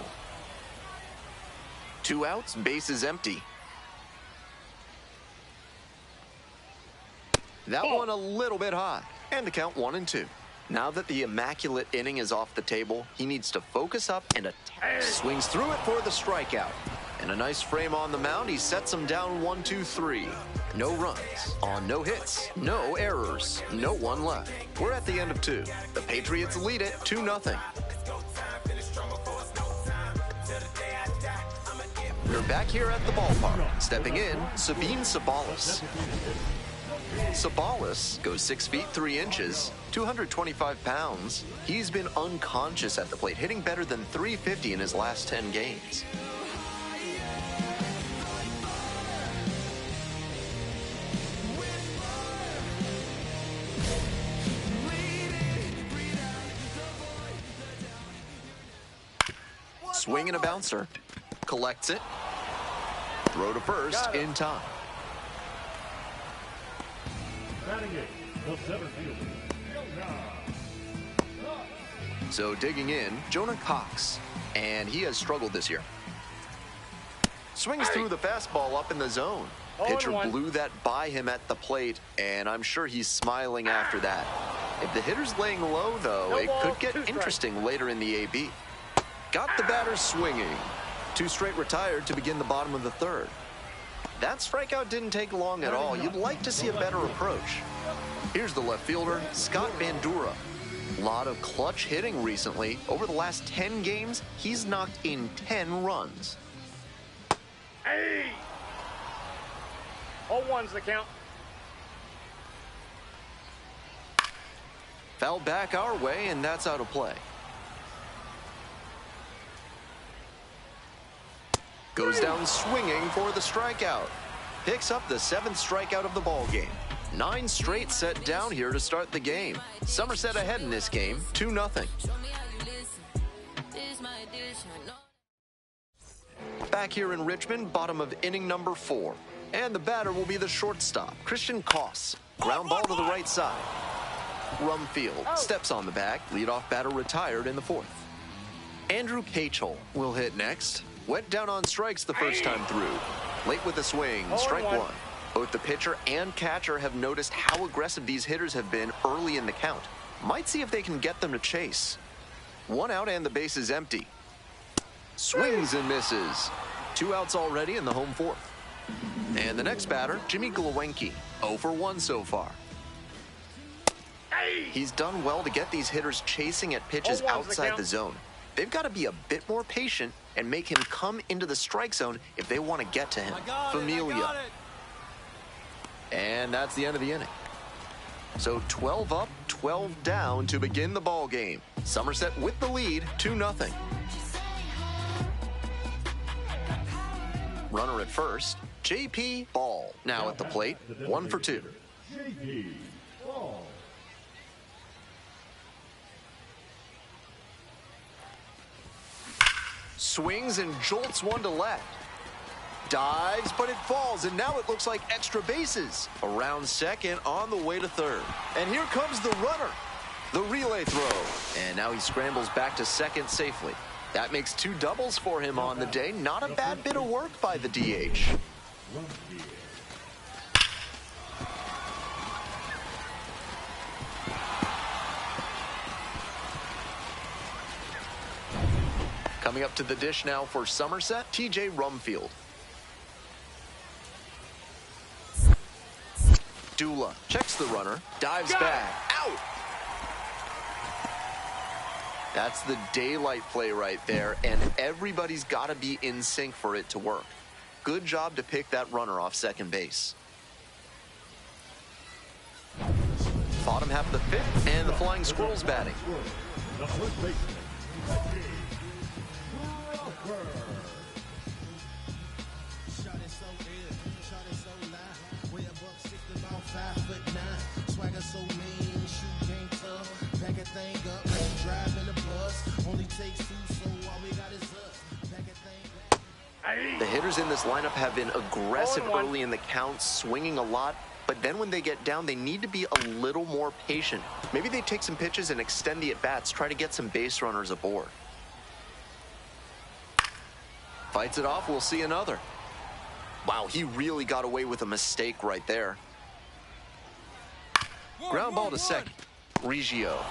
2 outs, base is empty. That one a little bit high, and the count 1-2. Now that the immaculate inning is off the table, he needs to focus up and attack. Swings through it for the strikeout. And a nice frame on the mound, he sets him down 1-2-3. No runs on no hits, no errors, no one left. We're at the end of 2. The Patriots lead it 2-0. We're back here at the ballpark. Stepping in, Sabine Sabalas. Sabalas goes 6 feet 3 inches, 225 pounds. He's been unconscious at the plate, hitting better than .350 in his last 10 games. Swing and a bouncer. Collects it. Throw to first in time. Batting it, the center fielder, Jonah. So digging in, Jonah Cox. And he has struggled this year. Swings through the fastball up in the zone. Pitcher blew that by him at the plate, and I'm sure he's smiling after that. If the hitter's laying low, though, it could get interesting later in the AB. Got the batter swinging. 2 straight retired to begin the bottom of the third. That strikeout didn't take long at all. You'd like to see a better approach. Here's the left fielder, Scott Bandura. A lot of clutch hitting recently. Over the last 10 games, he's knocked in 10 runs. 0-1's the count. Fouled back our way, and that's out of play. Goes down swinging for the strikeout. Picks up the 7th strikeout of the ball game. 9 straight set down here to start the game. Somerset ahead in this game, 2-0. Back here in Richmond, bottom of inning number 4. And the batter will be the shortstop, Christian Koss. Ground ball to the right side. Rumfield steps on the bag. Leadoff batter retired in the 4th. Andrew Cachel will hit next. Went down on strikes the first time through. Late with a swing, strike 1. Both the pitcher and catcher have noticed how aggressive these hitters have been early in the count. Might see if they can get them to chase. 1 out and the base is empty. Swings and misses. 2 outs already in the home 4th. And the next batter, Jimmy Glowinski, 0 for 1 so far. He's done well to get these hitters chasing at pitches outside the zone. they've got to be a bit more patient and make him come into the strike zone if they want to get to him. Familia. And that's the end of the inning. So 12 up, 12 down to begin the ball game. Somerset with the lead, 2-0. Runner at first, J.P. Ball. Now at the plate, 1 for 2. J.P. Ball. Swings and jolts one to left. Dives, but it falls, and now it looks like extra bases. Around second, on the way to third. And here comes the runner. The relay throw. And now he scrambles back to second safely. That makes 2 doubles for him on the day. Not a bad bit of work by the DH. Coming up to the dish now for Somerset, TJ Rumfield. Dula checks the runner, dives back, out! That's the daylight play right there, and everybody's got to be in sync for it to work. Good job to pick that runner off second base. Bottom half of the 5th, and the Flying Squirrels batting. The first baseman. The hitters in this lineup have been aggressive early in the count, swinging a lot, but then when they get down, they need to be a little more patient. Maybe they take some pitches and extend the at-bats, try to get some base runners aboard. Fights it off, we'll see another. Wow, he really got away with a mistake right there. Ground ball to second. Reggio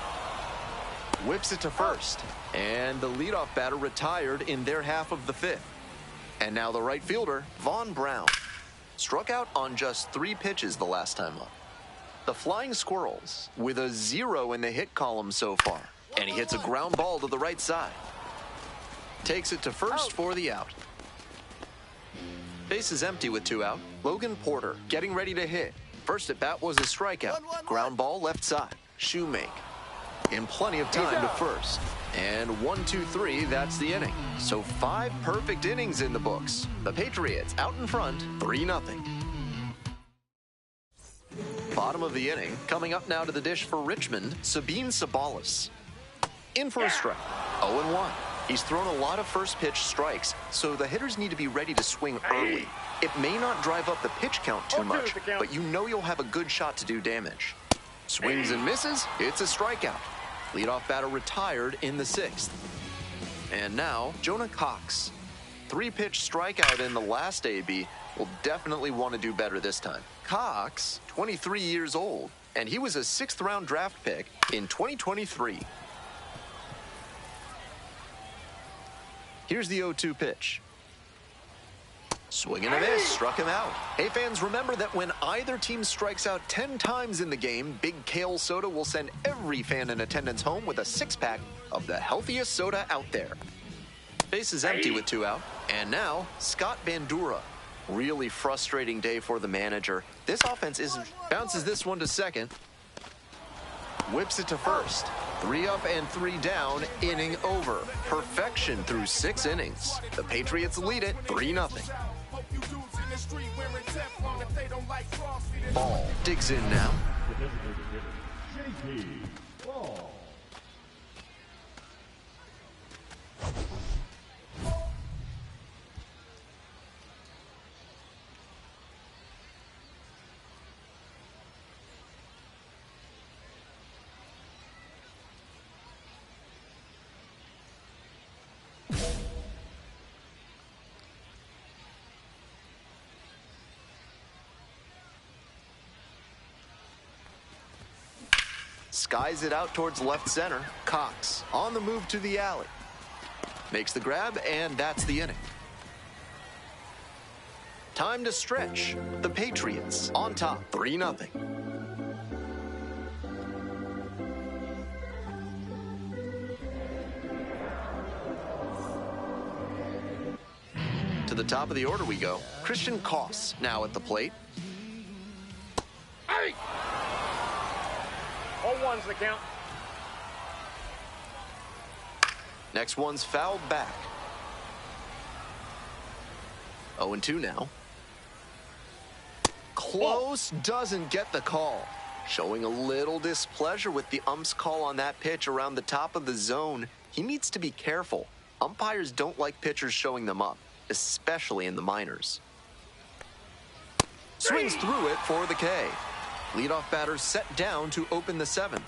whips it to first. And the leadoff batter retired in their half of the 5th. And now the right fielder, Vaughn Brown. Struck out on just 3 pitches the last time up. The Flying Squirrels with a 0 in the hit column so far. And he hits a ground ball to the right side. Takes it to first for the out. Base is empty with 2 out. Logan Porter getting ready to hit. First at bat was a strikeout. Ground ball left side. Shoemake. In plenty of time to first. And 1, 2, 3, that's the inning. So 5 perfect innings in the books. The Patriots out in front, 3-0. Bottom of the inning, coming up now to the dish for Richmond, Sabine Sabalas. In for a strike, 0-1. He's thrown a lot of first pitch strikes, so the hitters need to be ready to swing early. It may not drive up the pitch count too much, but you know you'll have a good shot to do damage. Swings and misses, it's a strikeout. Leadoff batter retired in the 6th. And now, Jonah Cox. 3-pitch strikeout in the last AB. Will definitely want to do better this time. Cox, 23 years old, and he was a 6th-round draft pick in 2023. Here's the 0-2 pitch. Swing and a miss, struck him out. Hey fans, remember that when either team strikes out 10 times in the game, Big Kale Soda will send every fan in attendance home with a 6-pack of the healthiest soda out there. Base is empty with 2 out. And now, Scott Bandura. Really frustrating day for the manager. This offense isn't... Bounces this one to second. Whips it to first. 3 up and 3 down, inning over. Perfection through 6 innings. The Patriots lead it 3-0. Ball digs in now. J.P. Ball. Skies it out towards left center. Cox on the move to the alley. Makes the grab, and that's the inning. Time to stretch. The Patriots on top, 3-0. To the top of the order we go. Christian Koss now at the plate. Hey! 0-1's the count. Next one's fouled back. 0-2 now. Close, doesn't get the call. Showing a little displeasure with the ump's call on that pitch around the top of the zone. He needs to be careful. Umpires don't like pitchers showing them up, especially in the minors. Swings through it for the K. Leadoff batter set down to open the 7th.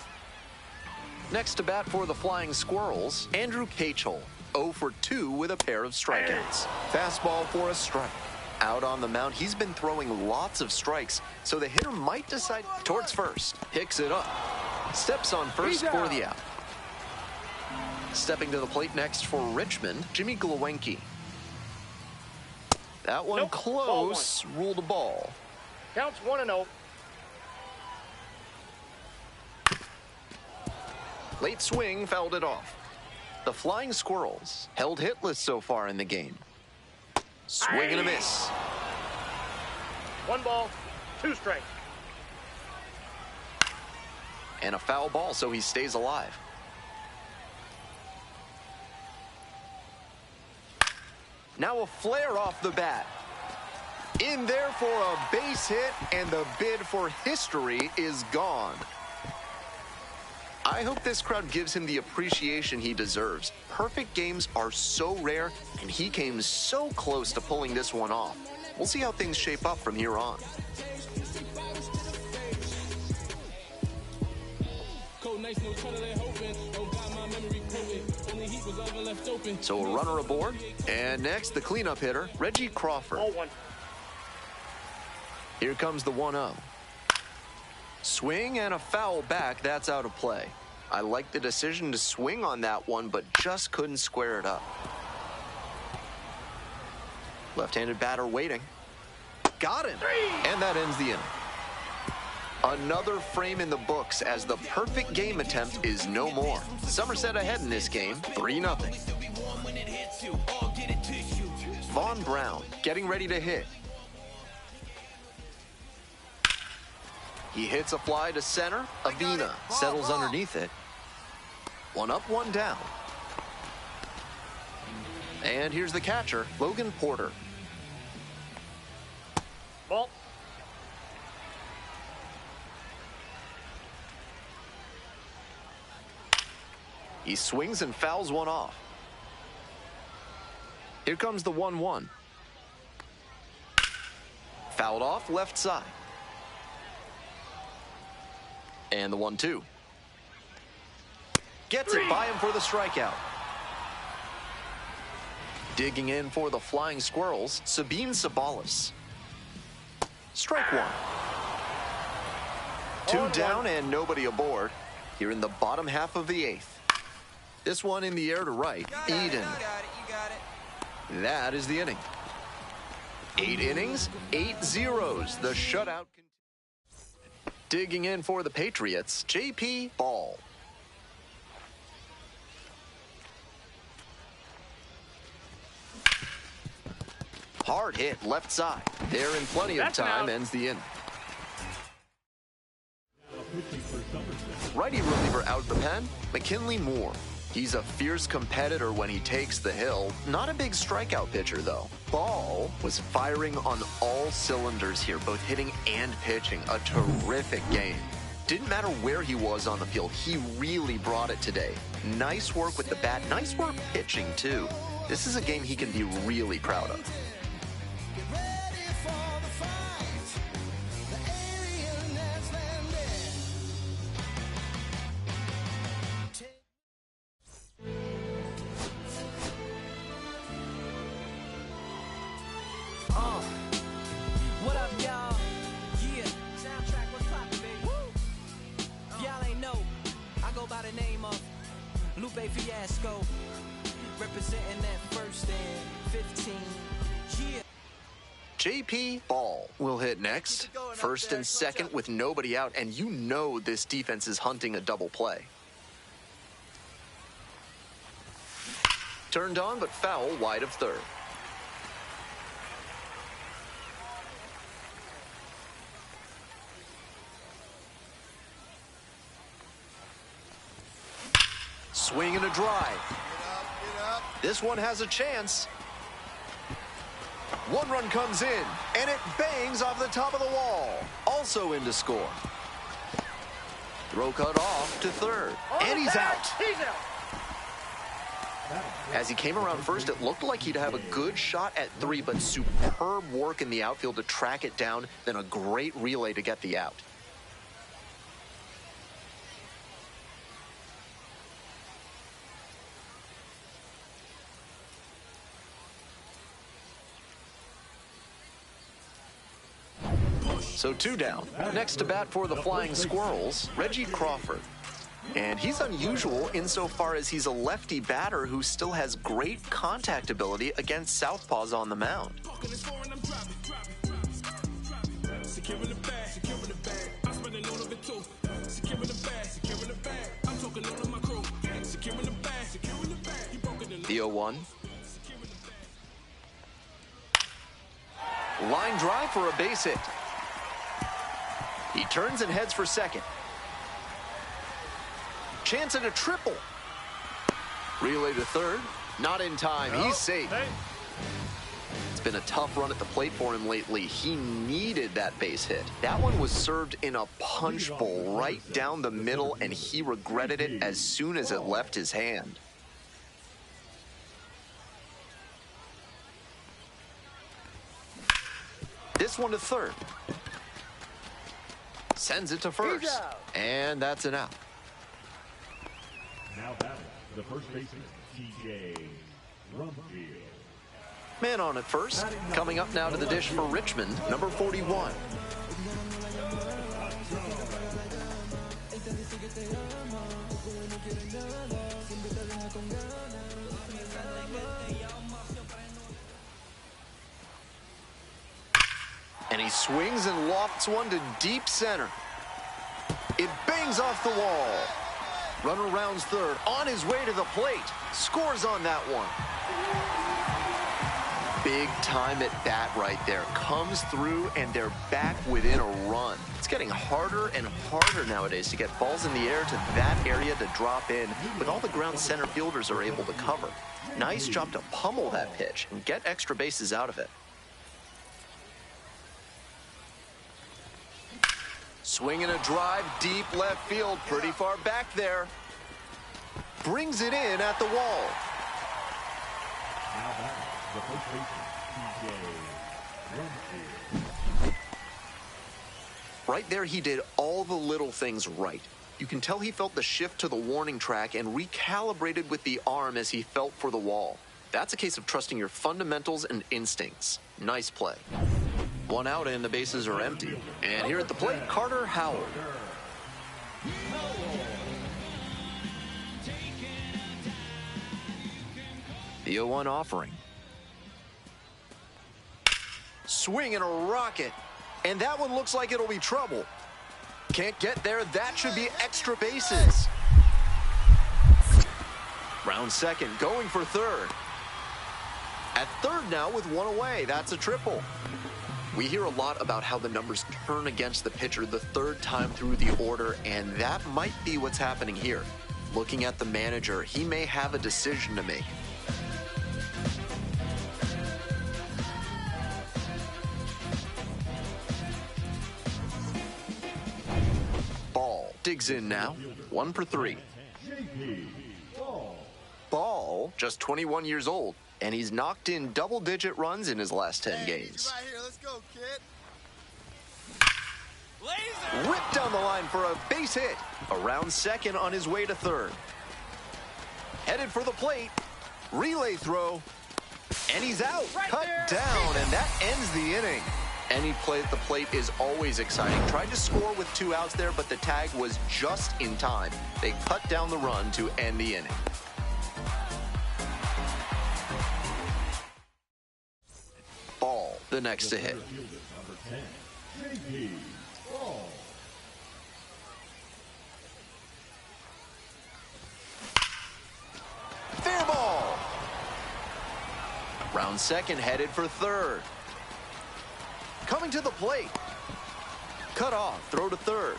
Next to bat for the Flying Squirrels, Andrew Cachel, 0 for 2 with a pair of strikeouts. Fastball for a strike. Out on the mound, he's been throwing lots of strikes, so the hitter might decide towards first. Picks it up. Steps on first for the out. Stepping to the plate next for Richmond, Jimmy Glowinski. That one close, ruled a ball. Counts 1-0. Late swing fouled it off. The Flying Squirrels held hitless so far in the game. Swing and a miss. 1 ball, 2 strikes. And a foul ball, so he stays alive. Now a flare off the bat. In there for a base hit, and the bid for history is gone. I hope this crowd gives him the appreciation he deserves. Perfect games are so rare, and he came so close to pulling this one off. We'll see how things shape up from here on. So a runner aboard, and next the cleanup hitter, Reggie Crawford. 0-1. Here comes the 1-0. Swing and a foul back, that's out of play. I like the decision to swing on that one, but just couldn't square it up. Left-handed batter waiting. Got him! And that ends the inning. Another frame in the books as the perfect game attempt is no more. Somerset ahead in this game, 3-0. Vaughn Brown getting ready to hit. He hits a fly to center. Avina settles underneath it. 1 up, 1 down. And here's the catcher, Logan Porter. Ball. He swings and fouls one off. Here comes the 1-1. Fouled off left side. And the 1-2. Gets it by him for the strikeout. Digging in for the Flying Squirrels, Sabine Sabalas. Strike 1. 2 down and nobody aboard. Here in the bottom half of the 8th. This one in the air to right. Eden. You got it. That is the inning. 8 innings, 8 zeros. The shutout. Digging in for the Patriots, J.P. Ball. Hard hit left side. There in plenty of time, ends the inning. Righty reliever out the pen, McKinley Moore. He's a fierce competitor when he takes the hill. Not a big strikeout pitcher, though. Ball was firing on all cylinders here, both hitting and pitching. A terrific game. Didn't matter where he was on the field, he really brought it today. Nice work with the bat, nice work pitching, too. This is a game he can be really proud of. What up, y'all? Yeah, soundtrack, what's poppin', baby? If y'all ain't know, I go by the name of Lupe Fiasco, representing that 1st and 15. Yeah. J.P. Ball will hit next. 1st and 2nd with nobody out, and you know this defense is hunting a double play. Turned on, but foul wide of 3rd. Swing and a drive. This one has a chance. One run comes in, and it bangs off the top of the wall. Also in to score. Throw cut off to third, and he's out. He's out. As he came around first, it looked like he'd have a good shot at 3, but superb work in the outfield to track it down, then a great relay to get the out. So 2 down. Next to bat for the Flying Squirrels, Reggie Crawford. And he's unusual insofar as he's a lefty batter who still has great contact ability against southpaws on the mound. The 0-1. Line drive for a base hit. He turns and heads for second. Chance at a triple. Relay to third. Not in time. He's safe. It's been a tough run at the plate for him lately. He needed that base hit. That one was served in a punch bowl right down the middle, and he regretted it as soon as it left his hand. This one to third. Sends it to first. And that's an out. Now batting, the first baseman, T.J. Rumfield. Man on at first. Coming up now to the dish for Richmond, number 41. And he swings and lofts one to deep center. It bangs off the wall. Runner rounds third, on his way to the plate. Scores on that one. Big time at bat right there. Comes through, and they're back within a run. It's getting harder and harder nowadays to get balls in the air to that area to drop in, with all the ground center fielders are able to cover. Nice job to pummel that pitch and get extra bases out of it. Swing and a drive, deep left field, pretty far back there. Brings it in at the wall. Now batting, the first baseman, T.J. Rumfield. Right there, he did all the little things right. You can tell he felt the shift to the warning track and recalibrated with the arm as he felt for the wall. That's a case of trusting your fundamentals and instincts. Nice play. One out and the bases are empty. And here at the plate, Carter Howard. The 0-1 offering. Swing and a rocket. And that one looks like it'll be trouble. Can't get there. That should be extra bases. Round second, going for third. At third now with one away. That's a triple. We hear a lot about how the numbers turn against the pitcher the third time through the order, and that might be what's happening here. Looking at the manager, he may have a decision to make. Ball digs in now. 1 for 3. Ball, just 21 years old, and he's knocked in double-digit runs in his last 10 games. Right here, let's go, kid. Ripped down the line for a base hit. Around second on his way to third. Headed for the plate. Relay throw. And he's out. Cut down, and that ends the inning. Any play at the plate is always exciting. Tried to score with 2 outs there, but the tag was just in time. They cut down the run to end the inning. Ball, the next to hit. Fair ball. Round second, headed for third. Coming to the plate. Cut off, throw to third.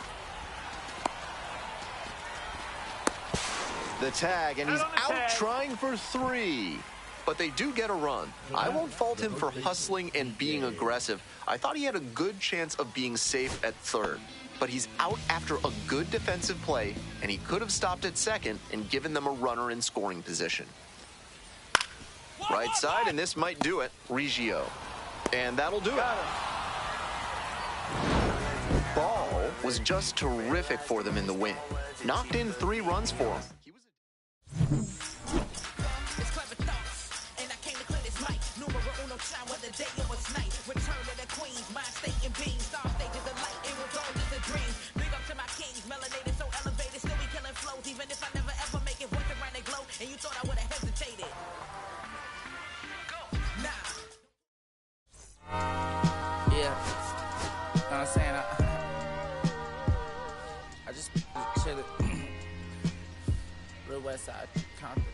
The tag, and he's out trying for 3. But they do get a run. I won't fault him for hustling and being aggressive. I thought he had a good chance of being safe at third. But he's out after a good defensive play, and he could have stopped at second and given them a runner in scoring position. Right side, and this might do it. Reggio. And that'll do it. Ball was just terrific for them in the win. Knocked in 3 runs for him. I'm saying I just chilled real west side Compton.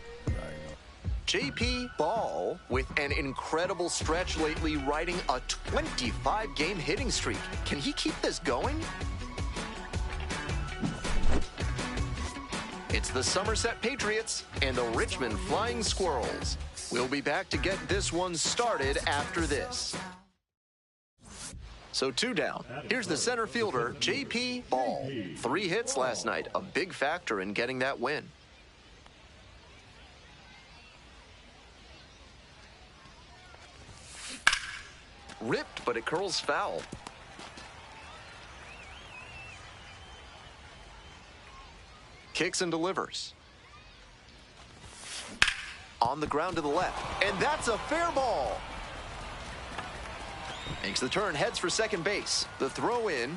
JP Ball with an incredible stretch lately, riding a 25-game hitting streak. Can he keep this going? It's the Somerset Patriots and the Richmond Flying Squirrels. We'll be back to get this one started after this. So 2 down. Here's the center fielder, JP Ball. 3 hits last night, a big factor in getting that win. Ripped, but it curls foul. Kicks and delivers. On the ground to the left, and that's a fair ball. Makes the turn, heads for second base. The throw in,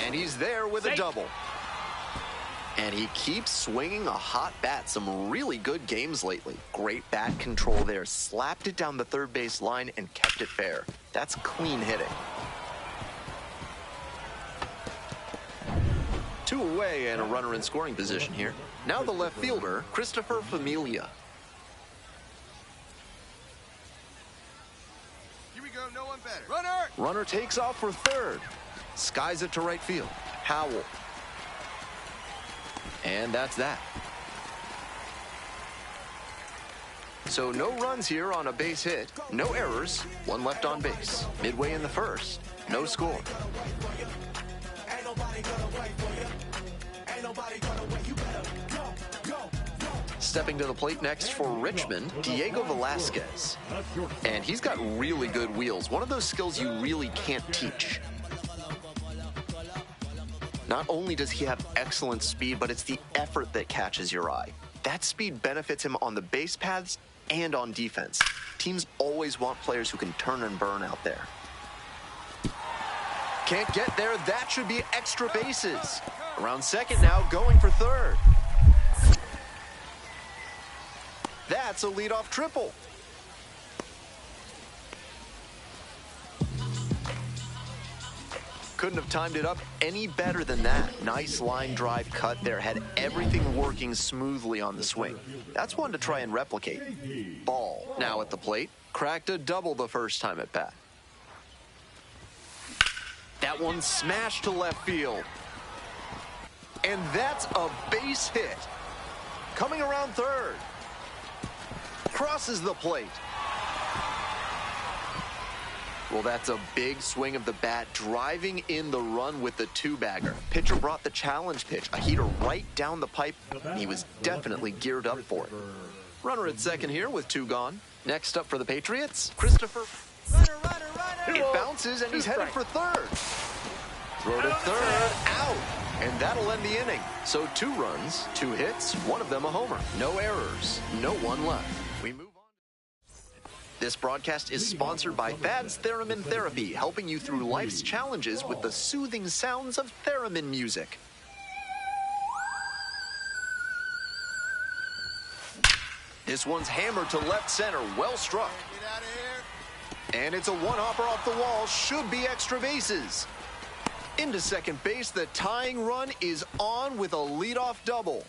and he's there with a double. And he keeps swinging a hot bat. Some really good games lately. Great bat control there. Slapped it down the third base line and kept it fair. That's clean hitting. 2 away and a runner in scoring position here. Now the left fielder, Christopher Familia. Here we go, no one better. Runner takes off for third. Skies it to right field. Howell. And that's that. So no runs here on a base hit. No errors. 1 left on base. Midway in the first. No score. Stepping to the plate next for Richmond, Diego Velasquez. And he's got really good wheels. One of those skills you really can't teach. Not only does he have excellent speed, but it's the effort that catches your eye. That speed benefits him on the base paths and on defense. Teams always want players who can turn and burn out there. Can't get there. That should be extra bases. Around second now, going for third. That's a leadoff triple. Couldn't have timed it up any better than that. Nice line drive cut there. Had everything working smoothly on the swing. That's one to try and replicate. Ball now at the plate. Cracked a double the first time at bat. That one smashed to left field. And that's a base hit. Coming around third. Crosses the plate. Well, that's a big swing of the bat, driving in the run with the 2-bagger. Pitcher brought the challenge pitch, a heater right down the pipe. He was definitely geared up for it. Runner at second here with 2 gone. Next up for the Patriots, Christopher. It bounces, and he's headed for third. Throw to third, out. And that'll end the inning. So 2 runs, 2 hits, 1 of them a homer. No errors, no one left. We move on. This broadcast is sponsored by Thad's Theremin Therapy, helping you through life's challenges with the soothing sounds of theremin music. This one's hammered to left center, well struck. Get out of here. And it's a one-hopper off the wall, should be extra bases. Into second base, the tying run is on with a leadoff double.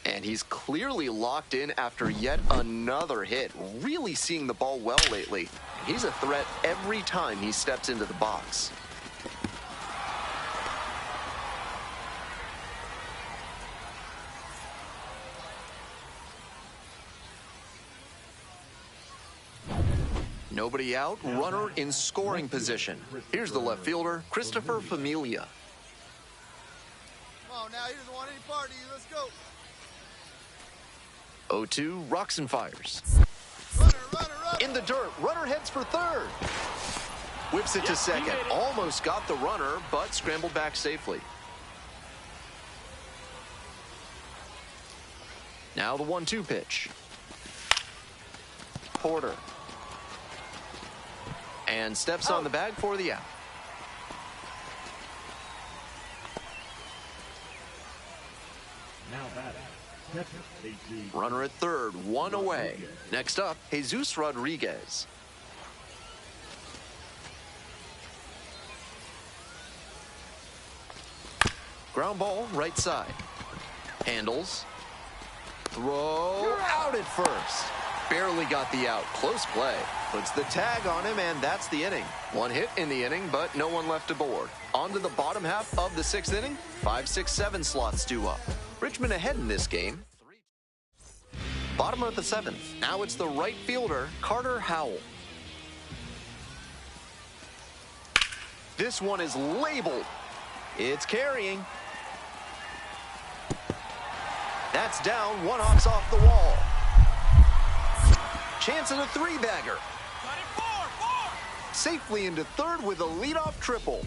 And he's clearly locked in after yet another hit. Really seeing the ball well lately. He's a threat every time he steps into the box. Nobody out, runner in scoring position. Here's the left fielder, Christopher Familia. Come on now, he doesn't want any part of you. Let's go. 0-2, rocks and fires. Runner, runner, runner. In the dirt, runner heads for third. Whips it to second. Almost got the runner, but scrambled back safely. Now the 1-2 pitch. Porter. And steps on the bag for the out. Now batting. Catcher, 18. Runner at third, one away. Next up, Jesus Rodriguez. Ground ball, right side. Handles. Throw out at first. Barely got the out. Close play. Puts the tag on him, and that's the inning. One hit in the inning, but no one left aboard. On to the bottom half of the 6th inning. 5, 6, 7 slots due up. Richmond ahead in this game. Bottom of the 7th. Now it's the right fielder, Carter Howell. This one is labeled. It's carrying. That's down. One hops off the wall. Chance at a 3-bagger. Safely into third with a leadoff triple.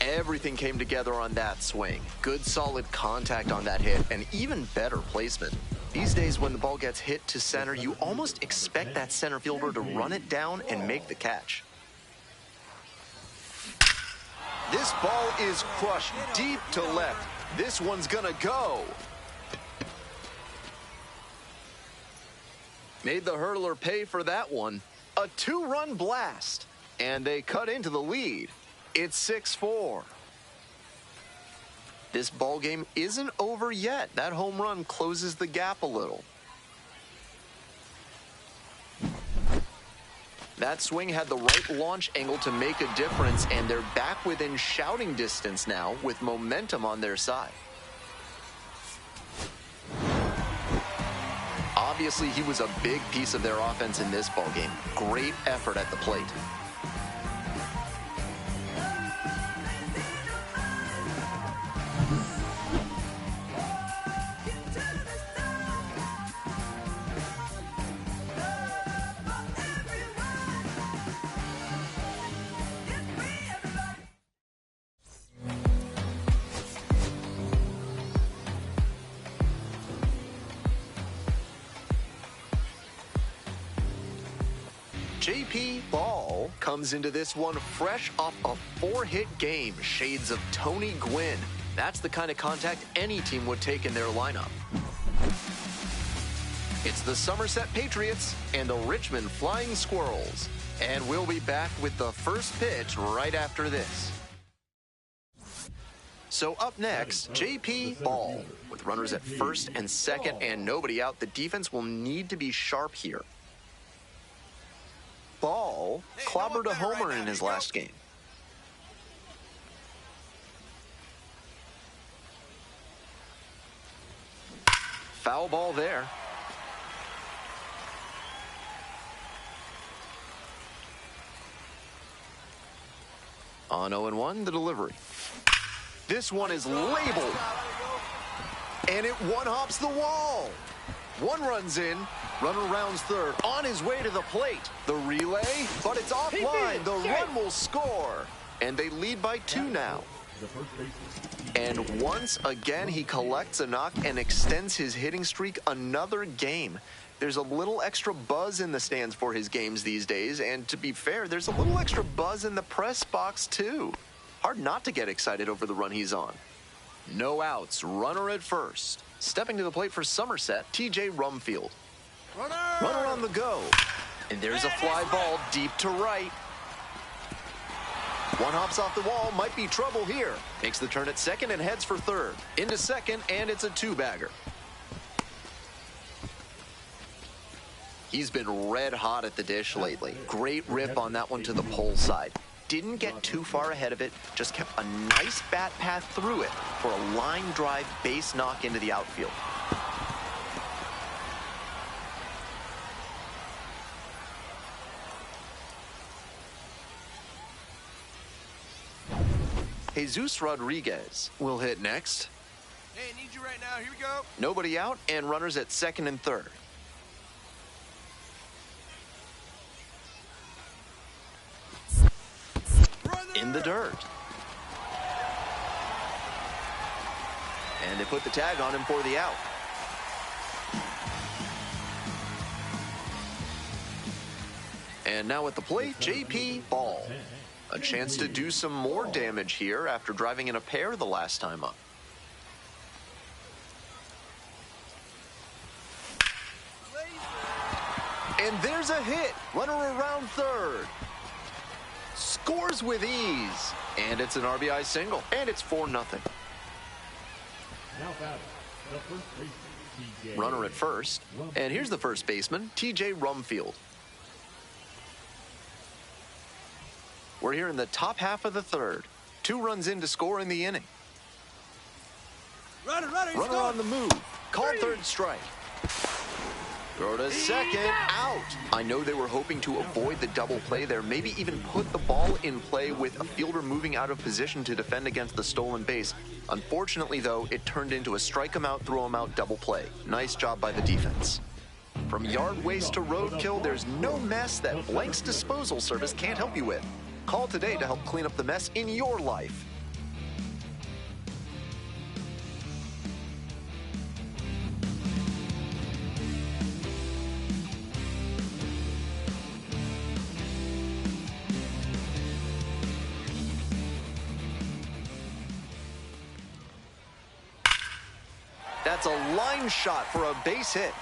Everything came together on that swing. Good solid contact on that hit and even better placement. These days when the ball gets hit to center, you almost expect that center fielder to run it down and make the catch. This ball is crushed deep to left. This one's gonna go. Made the hurdler pay for that one. A 2-run blast. And they cut into the lead. It's 6-4. This ball game isn't over yet. That home run closes the gap a little. That swing had the right launch angle to make a difference, and they're back within shouting distance now with momentum on their side. Obviously, he was a big piece of their offense in this ballgame. Great effort at the plate. JP Ball comes into this one fresh off a 4-hit game. Shades of Tony Gwynn. That's the kind of contact any team would take in their lineup. It's the Somerset Patriots and the Richmond Flying Squirrels. And we'll be back with the first pitch right after this. So up next, JP Ball. With runners at first and second and nobody out, the defense will need to be sharp here. Ball clobbered a homer in his last game. Foul ball there. On 0-1, the delivery. This one is labeled. And it one-hops the wall. One runs in. Runner rounds third, on his way to the plate. The relay, but it's offline. The run will score. And they lead by 2 now. And once again, he collects a knock and extends his hitting streak another game. There's a little extra buzz in the stands for his games these days, and to be fair, there's a little extra buzz in the press box too. Hard not to get excited over the run he's on. No outs, runner at first. Stepping to the plate for Somerset, TJ Rumfield. Runner on the go. And there's a fly ball deep to right. One hops off the wall, might be trouble here. Makes the turn at second and heads for third. Into second, and it's a 2-bagger. He's been red hot at the dish lately. Great rip on that one to the pole side. Didn't get too far ahead of it, just kept a nice bat path through it for a line drive base knock into the outfield. Jesus Rodriguez will hit next. Hey, need you right now. Here we go. Nobody out and runners at second and third. In the dirt. And they put the tag on him for the out. And now at the plate, J.P. Ball. A chance to do some more damage here after driving in a pair the last time up. And there's a hit. Runner around third. Scores with ease. And it's an RBI single. And it's 4-0. Now batting, the first baseman, TJ. Runner at first. And here's the first baseman, TJ Rumfield. We're here in the top half of the third. 2 runs in to score in the inning. Runner, Runner on the move. Called third strike. Throw to second, out. I know they were hoping to avoid the double play there, maybe even put the ball in play with a fielder moving out of position to defend against the stolen base. Unfortunately, though, it turned into a strike him out, throw him out double play. Nice job by the defense. From yard waste to roadkill, there's no mess that Blank's disposal service can't help you with. Call today to help clean up the mess in your life. That's a line shot for a base hit.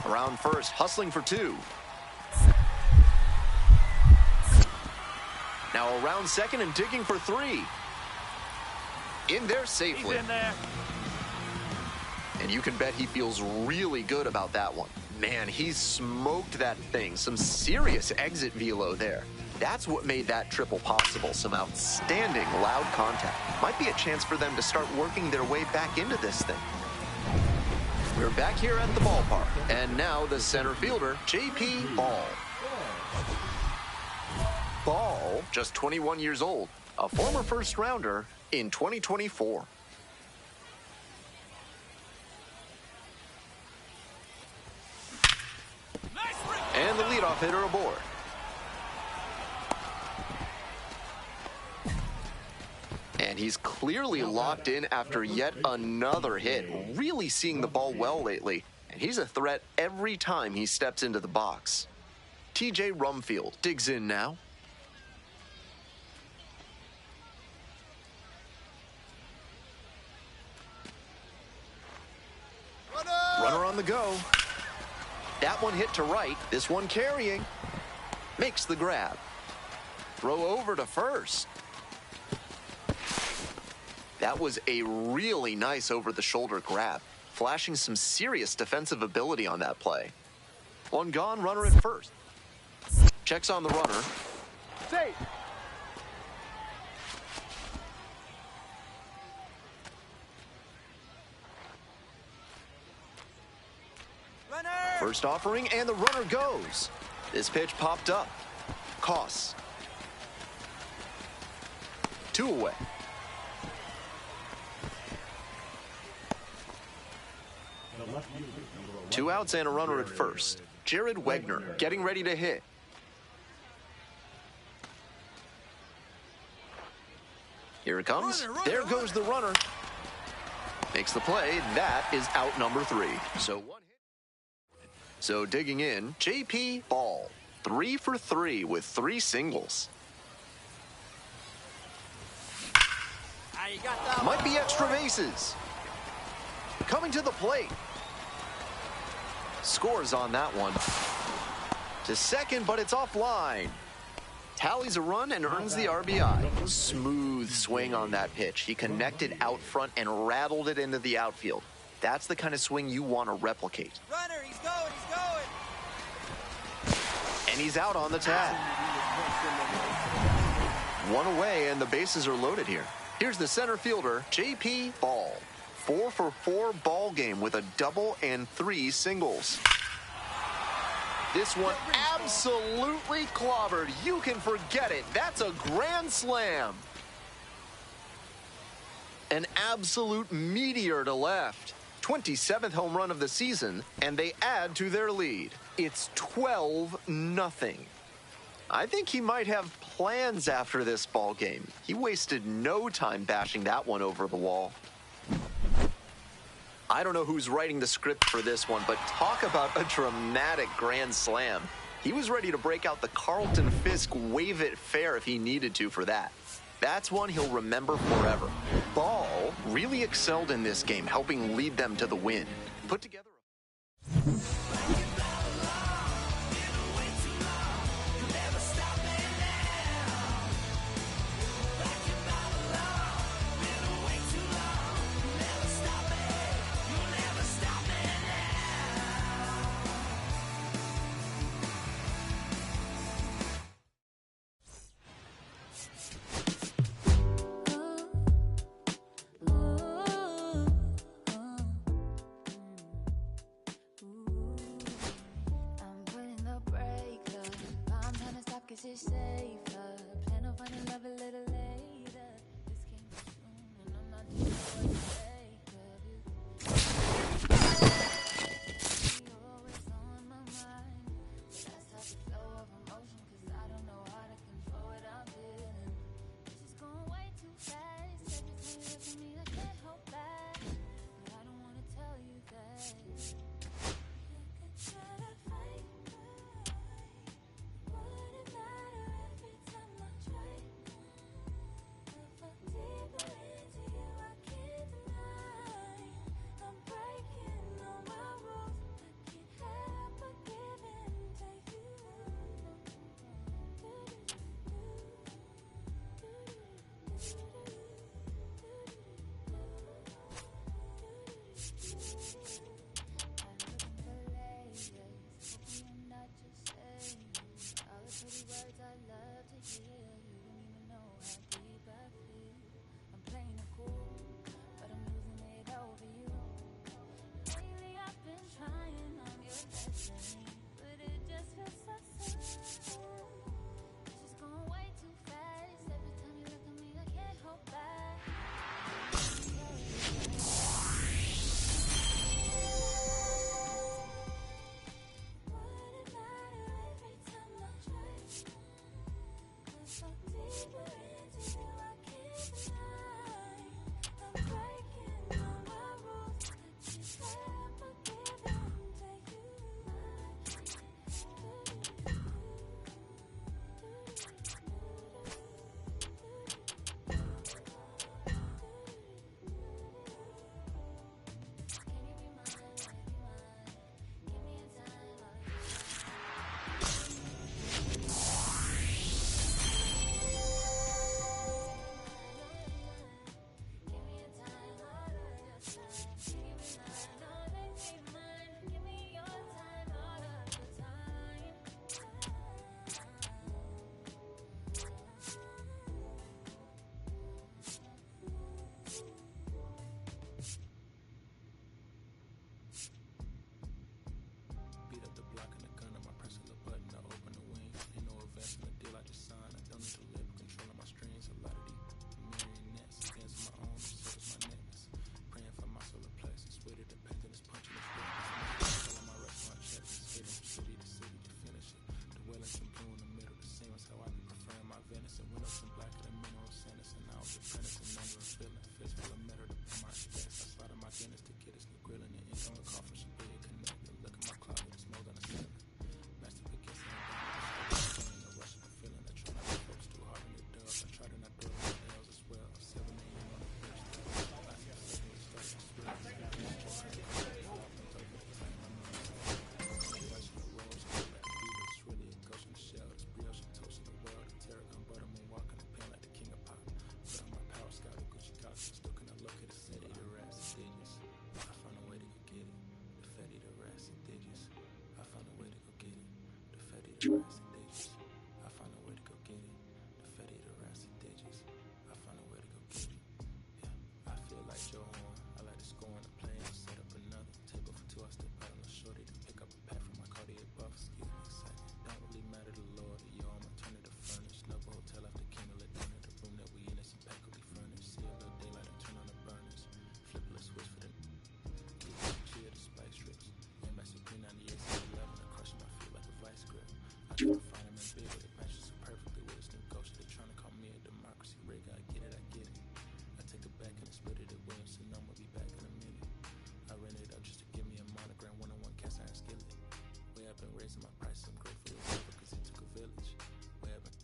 Around first, hustling for 2. Now around second and digging for 3. In there safely. He's in there. And you can bet he feels really good about that one. Man, he smoked that thing. Some serious exit velo there. That's what made that triple possible. Some outstanding loud contact. Might be a chance for them to start working their way back into this thing. We're back here at the ballpark. And now the center fielder, J.P. Ball. Ball, just 21 years old, a former first rounder in 2024. And the leadoff hitter aboard. And he's clearly locked in after yet another hit. Really seeing the ball well lately. And he's a threat every time he steps into the box. TJ Rumfield digs in now. Runner on the go. That one hit to right. This one carrying. Makes the grab. Throw over to first. That was a really nice over-the-shoulder grab. Flashing some serious defensive ability on that play. One gone, runner at first. Checks on the runner. Safe. First offering, and the runner goes. This pitch popped up. Costs. 2 away. The left fielder, number 11. 2 outs and a runner at first. Jared Wegner getting ready to hit. Here it comes. There goes the runner. Makes the play. That is out number 3. So 1 hit. So digging in, J.P. Ball. 3 for 3 with 3 singles. Might be extra bases. Coming to the plate. Scores on that one. To second, but it's offline. Tallies a run and earns the RBI. Smooth swing on that pitch. He connected out front and rattled it into the outfield. That's the kind of swing you want to replicate. Runner, he's going. And he's out on the tag. 1 away, and the bases are loaded here. Here's the center fielder, J.P. Ball. 4 for 4 ball game with a double and 3 singles. This one absolutely clobbered. You can forget it. That's a grand slam. An absolute meteor to left. 27th home run of the season, and they add to their lead. It's 12-0. I think he might have plans after this ball game. He wasted no time bashing that one over the wall. I don't know who's writing the script for this one, but talk about a dramatic grand slam. He was ready to break out the Carlton Fisk wave it fair if he needed to for that. That's one he'll remember forever. Ball really excelled in this game, helping lead them to the win. Put together it's safer. Plan on finding love a little later. This came too soon, and I'm not too sure what to make of you. You're always on my mind, but that's how the flow of emotion, 'cause I don't know how to control what I'm feeling. It's just going way too fast. Every time you look at me, I can't hold back, but I don't wanna tell you that. You could try to fight. I find a way to go get it. The fatty, the rassy digits. I find a way to go get it. Yeah, I feel like Joe Horn. I like to score on the plane and set up another table for two. I step out on the shorty to pick up a pack from my Cartier buffs. Get me excited. Don't really matter the Lord. Yo, I'm alternative furnished. Love a hotel after candlelit dinner. The room that we in is impeccably furnished. See a little daylight and turn on the raising my price, I'm grateful as ever, cause it took a village. Webbing,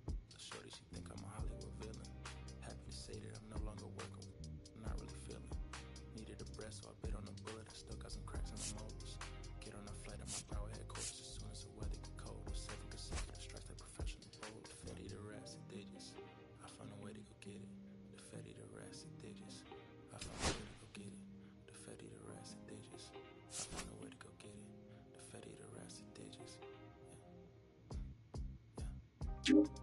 the shorty, she think I'm a Hollywood villain. Happy to say that I'm no longer working with, I'm not really feeling. Needed a breath, so I bit on a bullet, I still got some cracks in the molars. Get on a flight at my brow headquarters as soon as the weather get cold. 7 consecutive strikes like professional bowler. The fatty, the rats, and digits. I found a way to go get it. The fatty, the rats, and digits. I found a way to go get it. The fatty, the rats, and digits. I found a way to go get it. The fatty, the rats, and digits. Yeah.